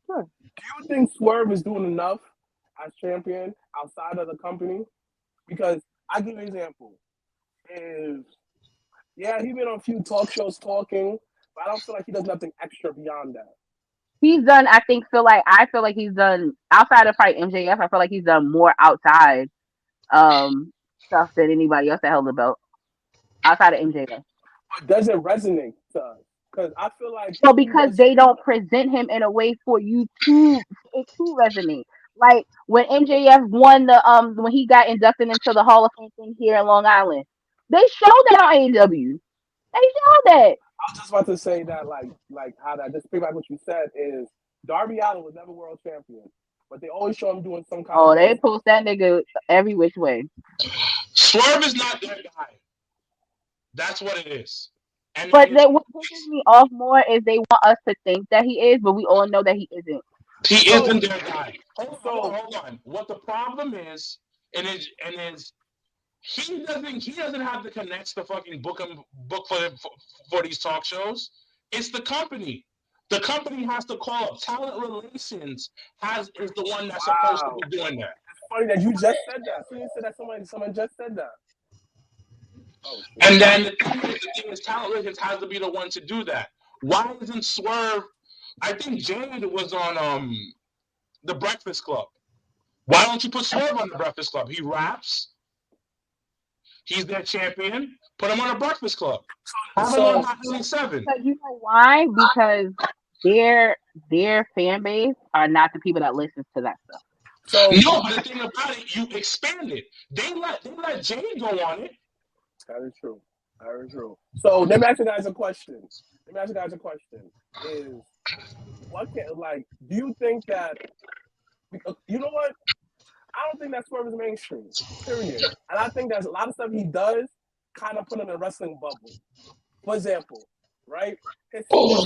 sure. Do you think Swerve is doing enough as champion outside of the company? Because I give you an example. Is yeah, he been on a few talk shows talking, but I don't feel like he does nothing extra beyond that. He's done. I feel like he's done outside of probably MJF. I feel like he's done more outside stuff than anybody else that held the belt outside of MJF. But does it resonate to us? Because I feel like So he because was. they don't present him in a way for you to it to resonate. Like when MJF won the when he got inducted into the Hall of Fame thing here in Long Island, they showed that on AEW. They showed that. I was just about to say that, like how that just piggyback what you said is Darby Allin was never world champion, but they always show him doing some kind of Oh, they moves. post that nigga every which way. Swerve is not their guy. That's what it is. And But it's, what pisses me off more is they want us to think that he is, but we all know that he isn't. he So isn't their guy. so Hold on. What the problem is, and is he doesn't have the connects to fucking book for these talk shows. It's the company. The company has to call up talent relations. Is the one that's supposed to wow, be doing that. funny that you just said that. So you said that someone just said that. Oh shit. And then the thing is, talent relations has to be the one to do that. Why isn't Swerve? I think Jade was on the Breakfast Club. Why don't you put Swerve on the Breakfast Club? He raps. He's their champion. Put him on the Breakfast Club. Have him on So Hot 97. Because you know why? Because their their fan base are not the people that listens to that stuff. so No, but the thing about it, you expand it. They let Jade go on it. that is true. That is true. So let me ask you guys a question. Let me ask you guys a question. Is what can like do you think that you know what? I don't think that Swerve is mainstream. Period. And I think there's a lot of stuff he does kind of put in a wrestling bubble. For example, right? His sneakers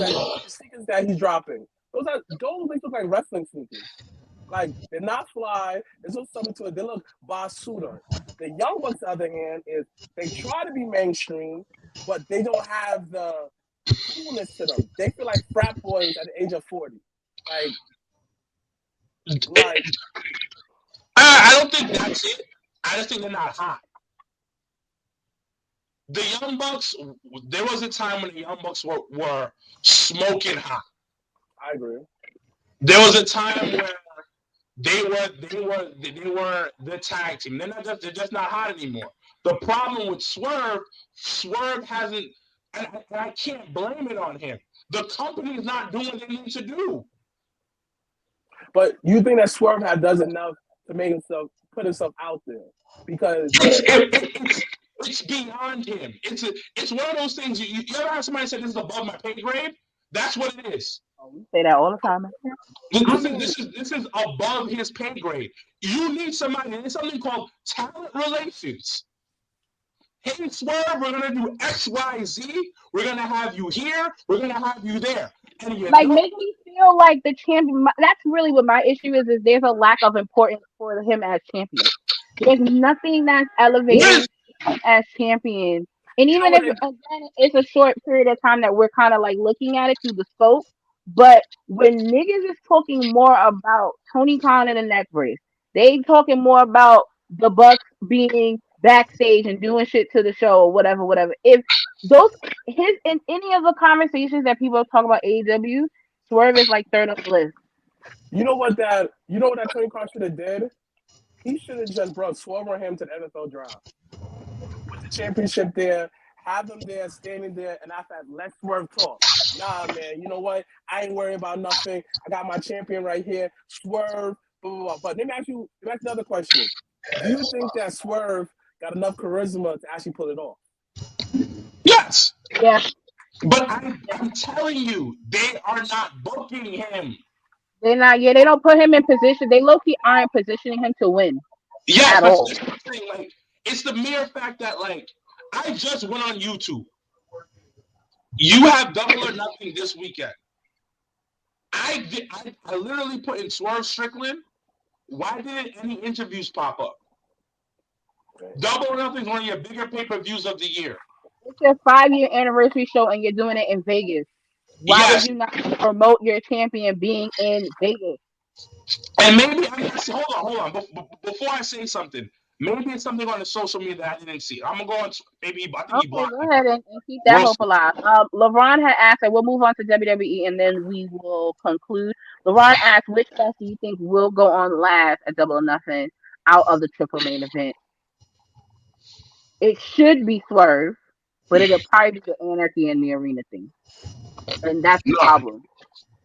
that he's dropping. Those things look like wrestling sneakers. Like they're not fly. There's no something to it. They look basuda. The Young Bucks, on the other hand, is they try to be mainstream, but they don't have the coolness to them. They feel like frat boys at the age of 40. Like, like I don't think that's it. I just think they're not hot. The Young Bucks, there was a time when the Young Bucks were smoking hot. I agree. There was a time where they were the tag team. They're just not hot anymore. The problem with Swerve hasn't, and I can't blame it on him. The company is not doing what they need to do. But you think that Swerve does enough to make himself put himself out there? Because It's beyond him. It's one of those things. You ever have somebody say this is above my pay grade? That's what it is. We say that all the time. This is above his pay grade. You need somebody. There's something called talent relations. Hey, Swerve, we're gonna do X, Y, Z. We're gonna have you here. We're gonna have you there. And you Like know, make me feel like the champion. That's really what my issue is. Is there's a lack of importance for him as champion. There's nothing that's what elevating him as champion. And you know even what if they again it's a short period of time that we're kind of like looking at it through the scope, but when niggas is talking more about Tony Khan and the neck brace, they talking more about the Bucks being backstage and doing shit to the show or whatever, whatever. If those his in any of the conversations that people talk about AEW, Swerve is like third on the list. you know what that Tony Khan should have did? He should have just brought Swerve or him to the NFL draft. Put the championship there, have them there, standing there, and after that, let Swerve talk. Nah, man, you know what? I ain't worrying about nothing. I got my champion right here, Swerve, blah, blah, blah. But let me ask you another question. Do you think that Swerve got enough charisma to actually pull it off? yes, Yeah, but I'm telling you, they are not booking him. they're not. Yeah, they don't put him in position. They low key aren't positioning him to win Yes, at but all. this is the thing. Like, it's the mere fact that I just went on YouTube. You have Double or Nothing this weekend. I literally put in Swerve Strickland. Why didn't any interviews pop up? Double or Nothing is one of your bigger pay-per-views of the year. It's your 5 year anniversary show and you're doing it in Vegas. Why would Yes, you not promote your champion being in Vegas? and maybe I'm not. Hold on. Before I say something, maybe it's something on the social media that I didn't see. I'm gonna go on. Maybe I think he Okay, blocked go me. ahead and keep that We'll hope see. alive. LeBron had asked, and we'll move on to WWE and then we will conclude. LeBron asked, which best do you think will go on last at Double or Nothing out of the triple main event? It should be Swerve. but it'll probably be the anarchy in the arena thing, and that's the No, problem.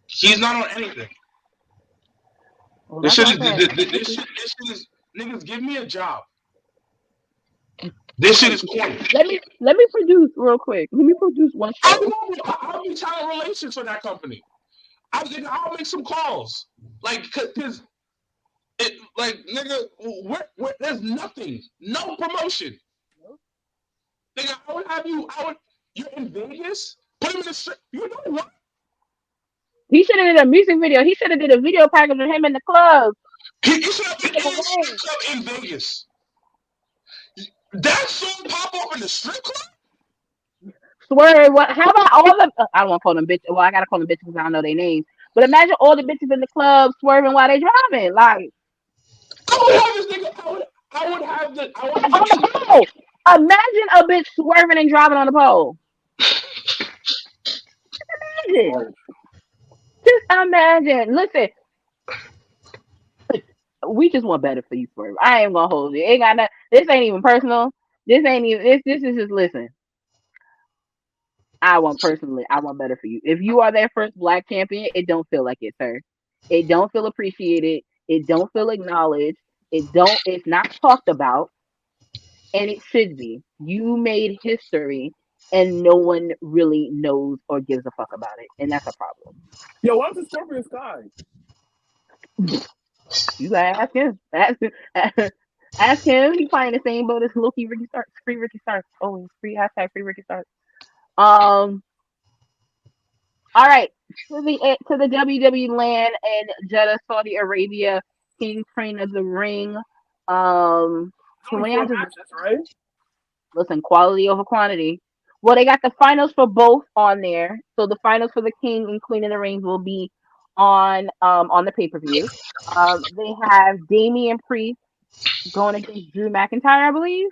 he's not on anything. Well, This that's shit what I'm is saying. this shit is niggas. Give me a job. This shit is corny. Let me produce real quick. Let me produce one show. I'll be talent relations for that company. I'll make some calls. Like, cause it, like, nigga, there's nothing, no promotion. Nigga, you're in Vegas. Put him in the strip. You know what? He should have did a music video. He should have did a video package of him in the club. He should have been in the strip club in Vegas. That song pop off in the strip club? Swerve, what? How about all the? I don't want to call them bitches. Well, I gotta call them bitches because I don't know their names. But imagine all the bitches in the club swerving while they driving. Like, I would have this nigga. I would have the. I would on the pole. Imagine a bitch swerving and driving on the pole. Imagine. Just imagine. Listen, we just want better for you, Swerve. I ain't gonna hold it. Ain't got nothing. This ain't even personal. This ain't even. This is just listen. I want better for you. If you are their first black champion, it don't feel like it, sir. It don't feel appreciated. It don't feel acknowledged. It's not talked about, and it should be. You made history, and no one really knows or gives a fuck about it, and that's a problem. Yo, what's the Scorpion Sky? You gotta ask him. Ask him. He playing the same boat as Loki Ricky Starks. Free Ricky Starks. Oh, free hashtag free Ricky Starks. All right, to the WWE land and Jeddah, Saudi Arabia, King Train of the Ring. Can we just right? listen? Quality over quantity. Well, they got the finals for both on there. So the finals for the King and Queen of the Rings will be on the pay-per-view. They have Damian Priest going against Drew McIntyre, I believe.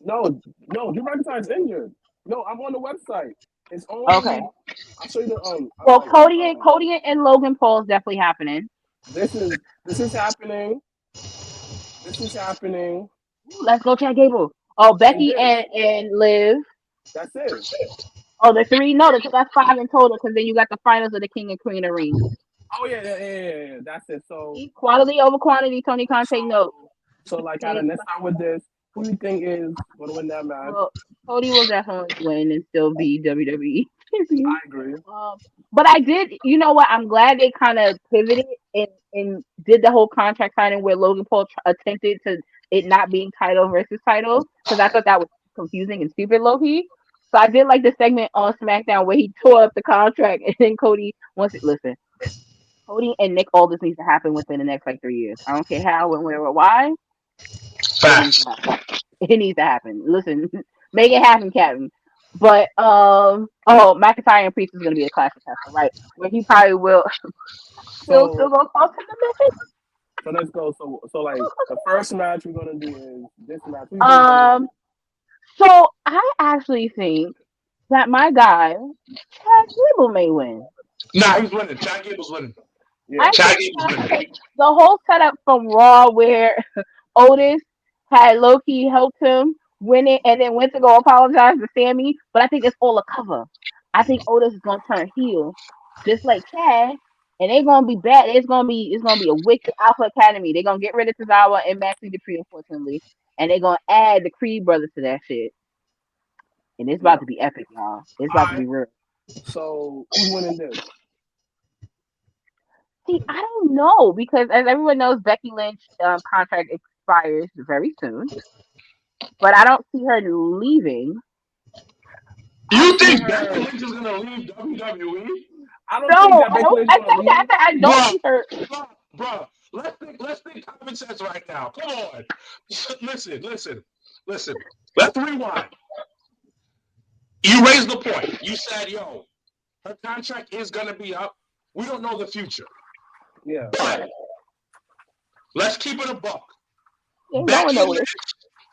No, Drew McIntyre's injured. No, I'm on the website. It's on. Okay. I'll show you the Well, Cody and Logan Paul is definitely happening. This is happening. This is happening. Let's go, Chad Gable. Oh, Becky and Liv. That's it. Oh, the three. No, that's 5 in total. Because then you got the finals of the King and Queen of Rings. Oh yeah. That's it. So quality over quantity. Tony Khan take note. So like, let's start with this. Who do you think is going to win that match? Well, Cody will definitely win and still be WWE champion. I agree. But I did. You know what? I'm glad they kind of pivoted and did the whole contract signing where Logan Paul attempted to it not being title versus title, because I thought that was confusing and stupid, low-key. So I did like the segment on SmackDown where he tore up the contract and then Cody wants it. Listen, Cody and Nick Aldis needs to happen within the next 3 years. I don't care how, when, where, or why. It needs to happen. Listen, make it happen, Captain. But McIntyre and Priest is gonna be a classic test, right? Where he probably will still go close to the mission. So let's go. So like the first match we're gonna do is this match. So I actually think that my guy Chad Gable may win. Nah, he's winning. Chad Gable's winning. Yeah, Chad Gable's winning. The whole setup from Raw where Otis had low-key helped him win it and then went to go apologize to Sammy, but I think it's all a cover. I think Otis is gonna turn heel, just like Chad, and they're gonna be bad. It's gonna be a wicked Alpha Academy. They're gonna get rid of Tozawa and Maxie Dupree, unfortunately, and they're gonna add the Creed brothers to that shit. And it's about to be epic, y'all. It's about to be real. So who's winning this? See, I don't know, because as everyone knows, Becky Lynch contract expires very soon, but I don't see her leaving. You think Becky Lynch is gonna leave WWE? I don't think that Becky Lynch is gonna leave. I don't see her. Bro, let's think common sense right now. Come on, listen. Let's rewind. You raised the point. You said, "Yo, her contract is gonna be up. We don't know the future." Yeah. But let's keep it a buck. Yeah, Becky Lynch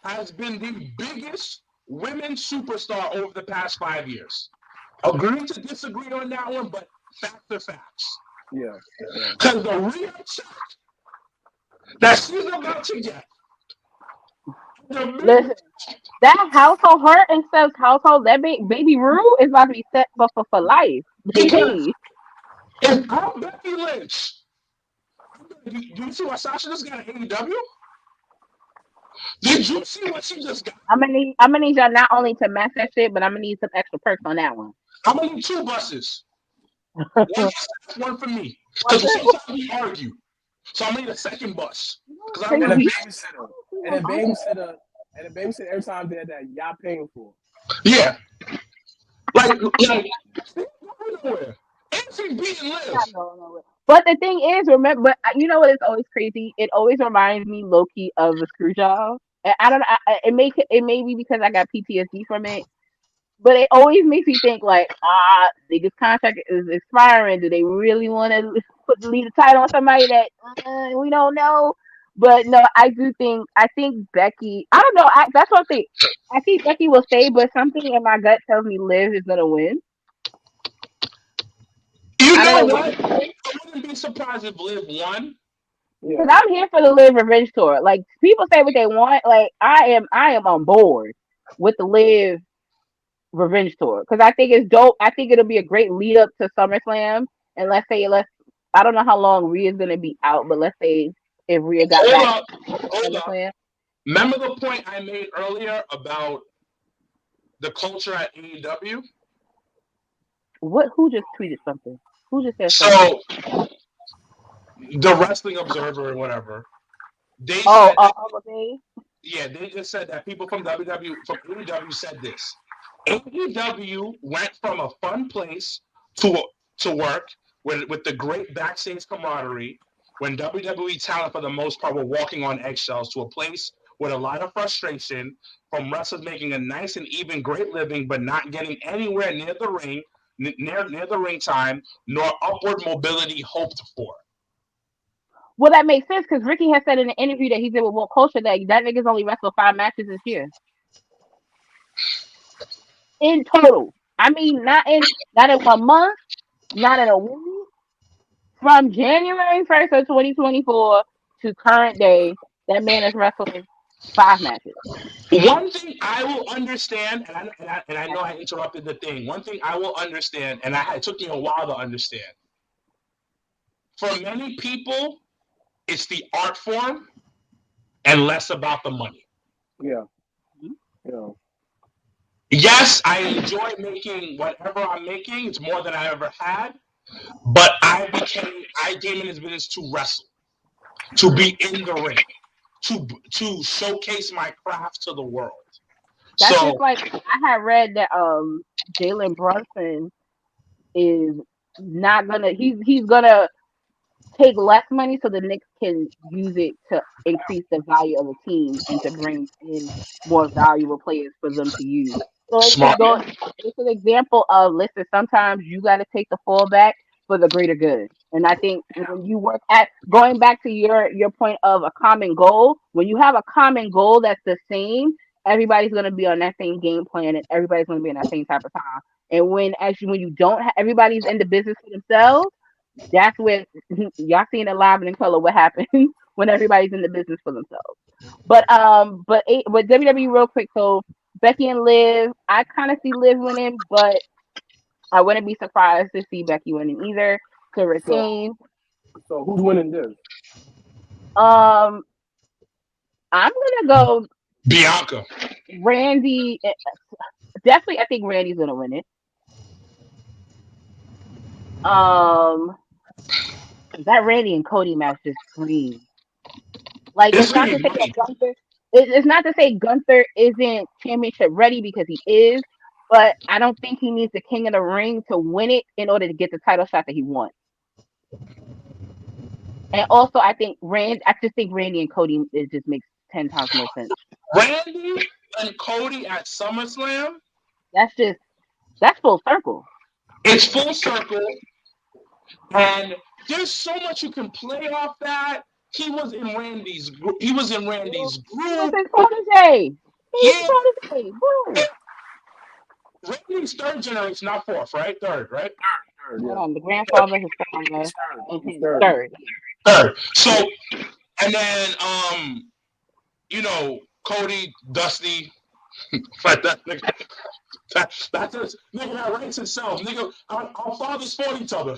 has been the biggest women's superstar over the past 5 years. Agree to disagree on that one, but facts are facts. Yeah. Because the real check that she's about to get, Listen, that household, her and Steph's household, that baby Rue is about to be set for life, Because baby. if I'm Becky Lynch, do you see what Sasha just got at AEW? Did you see what she just got? I'm gonna need y'all not only to match that shit, but I'm gonna need some extra perks on that one. I'm gonna need 2 buses. One for Seth, one for me. Because sometimes we argue. So I'm gonna need a second bus. Because I'm And a gonna babysitter. And a babysitter. And a babysitter every time that y'all paying for. Yeah. Like nowhere. And she's beating Liv. But the thing is, remember, but you know what is always crazy? It always reminds me low key of the screw job. And I don't know. It may be because I got PTSD from it, but it always makes me think like, niggas contract is expiring. Do they really want to leave the title on somebody that we don't know? But no, I think Becky. I don't know. That's one thing. I think Becky will stay, but something in my gut tells me Liv is gonna win. You I know don't know what? what. I wouldn't be surprised if Liv won. Yeah. Because I'm here for the Live Revenge tour. Like people say what they want. Like I am on board with the Live Revenge tour because I think it's dope. I think it'll be a great lead up to SummerSlam. And I don't know how long Rhea's gonna be out, but let's say if Rhea got back Hold up. SummerSlam. Remember the point I made earlier about the culture at AEW? What? Who just tweeted something? Who just said something? So the Wrestling Observer or whatever, they Oh, said okay. yeah, they just said that people from AEW said this. AEW went from a fun place to work with the great backstage camaraderie when WWE talent for the most part were walking on eggshells to a place with a lot of frustration from wrestlers making a nice and even great living but not getting anywhere near the ring, near the ring time, nor upward mobility hoped for. Well, that makes sense because Ricky has said in an interview that he did with World Culture that nigga's only wrestled 5 matches this year in total. I mean, not in 1 month, not in a week. From January 1st of 2024 to current day, that man has wrestled 5 matches. One thing I will understand, and I know I interrupted the thing. One thing I will understand, and it took me a while to understand. For many people, it's the art form and less about the money. Yeah. Yeah. Yes, I enjoy making whatever I'm making. It's more than I ever had. But I came in this business to wrestle, to be in the ring, to showcase my craft to the world. That's So just like I had read that Jalen Brunson is not gonna he's gonna take less money so the Knicks can use it to increase the value of the team and to bring in more valuable players for them to use. So smart. it's an example of listen, sometimes you gotta take the fallback for the greater good. And I think when you work at going back to your point of a common goal, when you have a common goal that's the same, everybody's gonna be on that same game plan and everybody's gonna be in that same type of time. And when you don't everybody's in the business for themselves, that's when y'all seen it live and in color what happens when everybody's in the business for themselves. But WWE real quick. So Becky and Liv, I kind of see Liv winning, but I wouldn't be surprised to see Becky winning either to retain. So who's winning this? I'm gonna go Bianca. Randy. Definitely, I think Randy's gonna win it. That Randy and Cody match just screams. Like It's not to really say money. that it's not to say Gunther isn't championship ready because he is, but I don't think he needs the King of the Ring to win it in order to get the title shot that he wants. And also, I just think Randy and Cody it just makes 10 times more sense. Randy and Cody at SummerSlam. That's full circle. It's full circle, and there's so much you can play off that. He was in Randy's group. He was his protege. Yeah, Woo. Randy's third generation, not fourth, right? Third, right? Third, yeah. Hold on, the grandfather, his father, and his Third. third. Third. So, and then, Cody, Dusty. Like that nigga. That's just, nigga, that writes itself. Nigga, our fathers fought each other.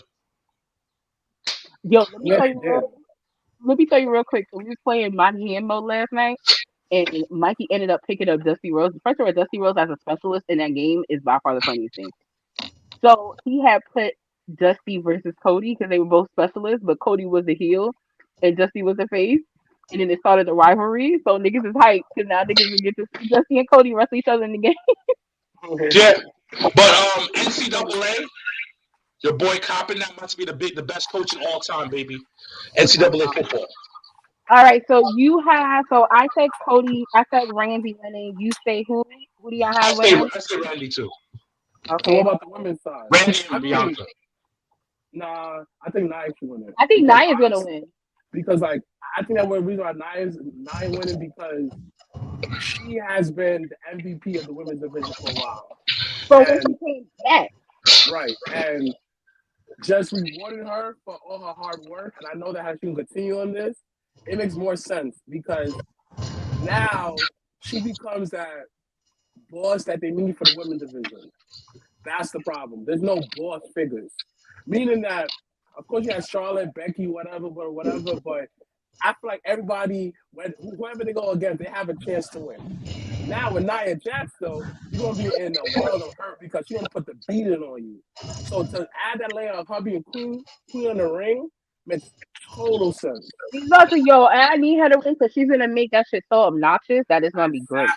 Yo, let me Yeah, tell he you did. real quick. So we was playing my GM mode last night, and Mikey ended up picking up Dusty Rose. First of all, Dusty Rose as a specialist in that game is by far the funniest thing. So he had put Dusty versus Cody because they were both specialists, but Cody was the heel and Dusty was the face. And then it started the rivalry. So niggas is hyped because now niggas will get to see Dusty and Cody wrestle each other in the game. Yeah. But NCAA, your boy Coppin, that must be the best coach in all time, baby. NCAA football. All right, so I said Cody, I said Randy winning. You say who? Who do y'all have winning? I say Randy too. So what Okay. about the women's side? Randy I and mean, Bianca. nah, I think Nia should win it. I think Because Nia's gonna win. Because like I think that one reason why Nia winning because she has been the MVP of the women's division for a while. But when she And came back, right. And just rewarding her for all her hard work, and I know that how she can continue on this, it makes more sense because now she becomes that boss that they need for the women's division. That's the problem. There's no boss figures. Meaning that, of course, you have Charlotte, Becky, whatever, but I feel like everybody, whoever they go against, they have a chance to win. Now with Nia Jax, though, you're gonna be in a world of hurt because she's gonna put the beating on you. So to add that layer of her being queen in the ring makes total sense. exactly, yo, I need her to win because she's gonna make that shit so obnoxious that it's gonna be great.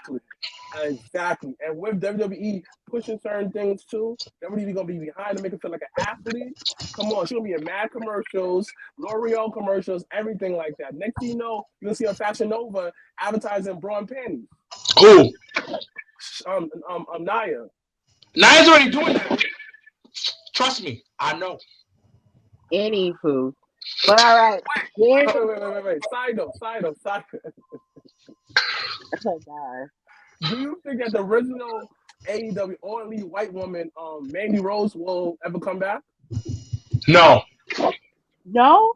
Exactly. And with WWE pushing certain things too, WWE gonna be behind to make it feel like an athlete. Come on, she's gonna be in mad commercials, L'Oreal commercials, everything like that. Next thing you know, you're gonna see a Fashion Nova advertising bra and panties. Who? Nia. Nia's already doing that. Trust me, I know. Anywho, but all right, here's Wait. Side note. oh god. Do you think that the original AEW All Elite White Woman, Mandy Rose, will ever come back? No. No,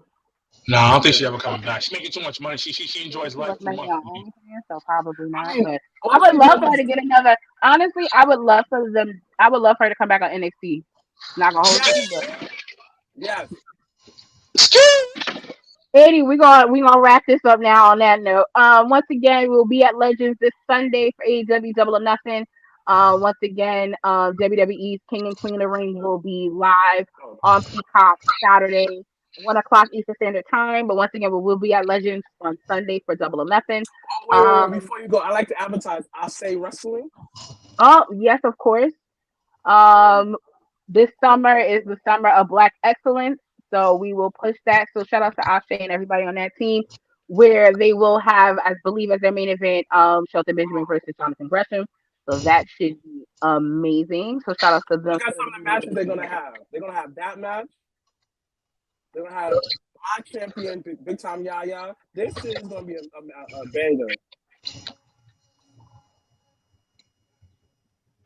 I don't think she ever coming back. She's making too much money. She enjoys life too much. so probably not. I mean, But I would love her to get another. Honestly, I would love for them. I would love her to come back on NXT. Not gonna hold you, but Yes. Eddie, we gonna wrap this up now on that note. Once again, we'll be at Legends this Sunday for AEW Double or Nothing. Once again, WWE's King and Queen of the Ring will be live on Peacock Saturday, 1 o'clock Eastern Standard Time. But once again, we will be at Legends on Sunday for Double or Nothing. Wait, before you go, I like to advertise. I say wrestling. Oh yes, of course. This summer is the summer of Black Excellence. So we will push that. So shout out to Ashe and everybody on that team, where they will have, I believe, as their main event, Shelton Benjamin versus Jonathan Gresham. So that should be amazing. So shout out to them. Look at some of the matches they're gonna have. They're gonna have that match. They're gonna have my champion, Big Time Yaya. This shit is gonna be a banger.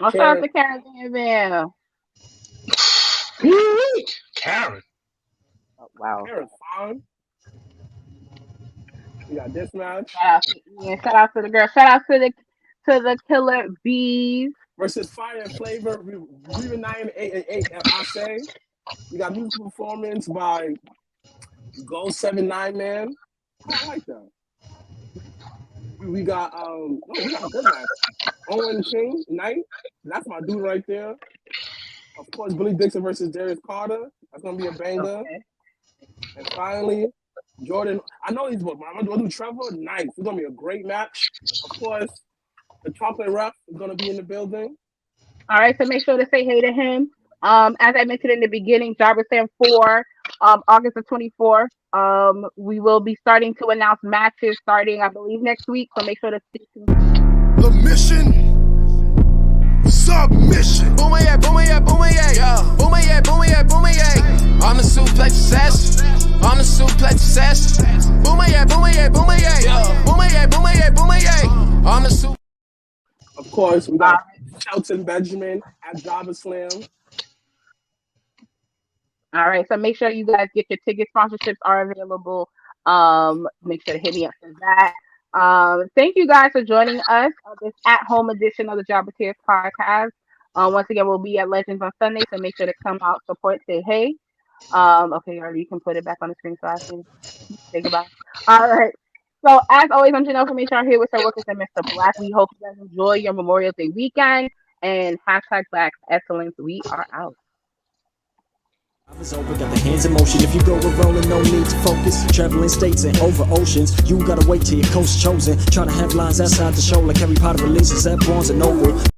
Shout out to Karen Danville. Karen. Oh, wow. Karen's fine. We got this match. Shout out to the girl. Shout out to the Killer Bees versus Fire and Flavor. Reuniting 8 I say. We got musical performance by Go 79 Man. I like that. We got we got a good match. Owen King Knight. That's my dude right there. Of course, Billy Dixon versus Darius Carter. That's gonna be a banger. Okay. And finally, Jordan. I know he's booked, but I'm gonna do Trevor. Nice. It's gonna be a great match. Of course, the Chocolate Ref is gonna be in the building. All right, so make sure to say hey to him. As I mentioned in the beginning, Jobbertears for August the 24th. We will be starting to announce matches starting, I believe, next week. So make sure to stay tuned. The mission. Submission. Boomer, boomer, yeah. Boomer, yeah. I'm the suplex assassin. Boomer, yeah. Boomer, yeah. I'm the super. Of course, we got Shelton Benjamin at Jobber Slam. All right, so make sure you guys get your ticket. Sponsorships are available. Make sure to hit me up for that. Thank you guys for joining us on this at-home edition of the Jobbertears podcast. Once again, we'll be at Legends on Sunday, so make sure to come out, support, say hey. Okay, you can put it back on the screen so I can say goodbye. All right. So as always, I'm Janelle from HR here with Sir Wilkins and Mr. Black. We hope you guys enjoy your Memorial Day weekend and hashtag Black Excellence. We are out. Eyes open, got the hands in motion. If you go with rolling, no need to focus. Traveling states and over oceans, you gotta wait till your coast chosen. Try to have lines outside the show like Harry Potter releases at Barnes and Noble.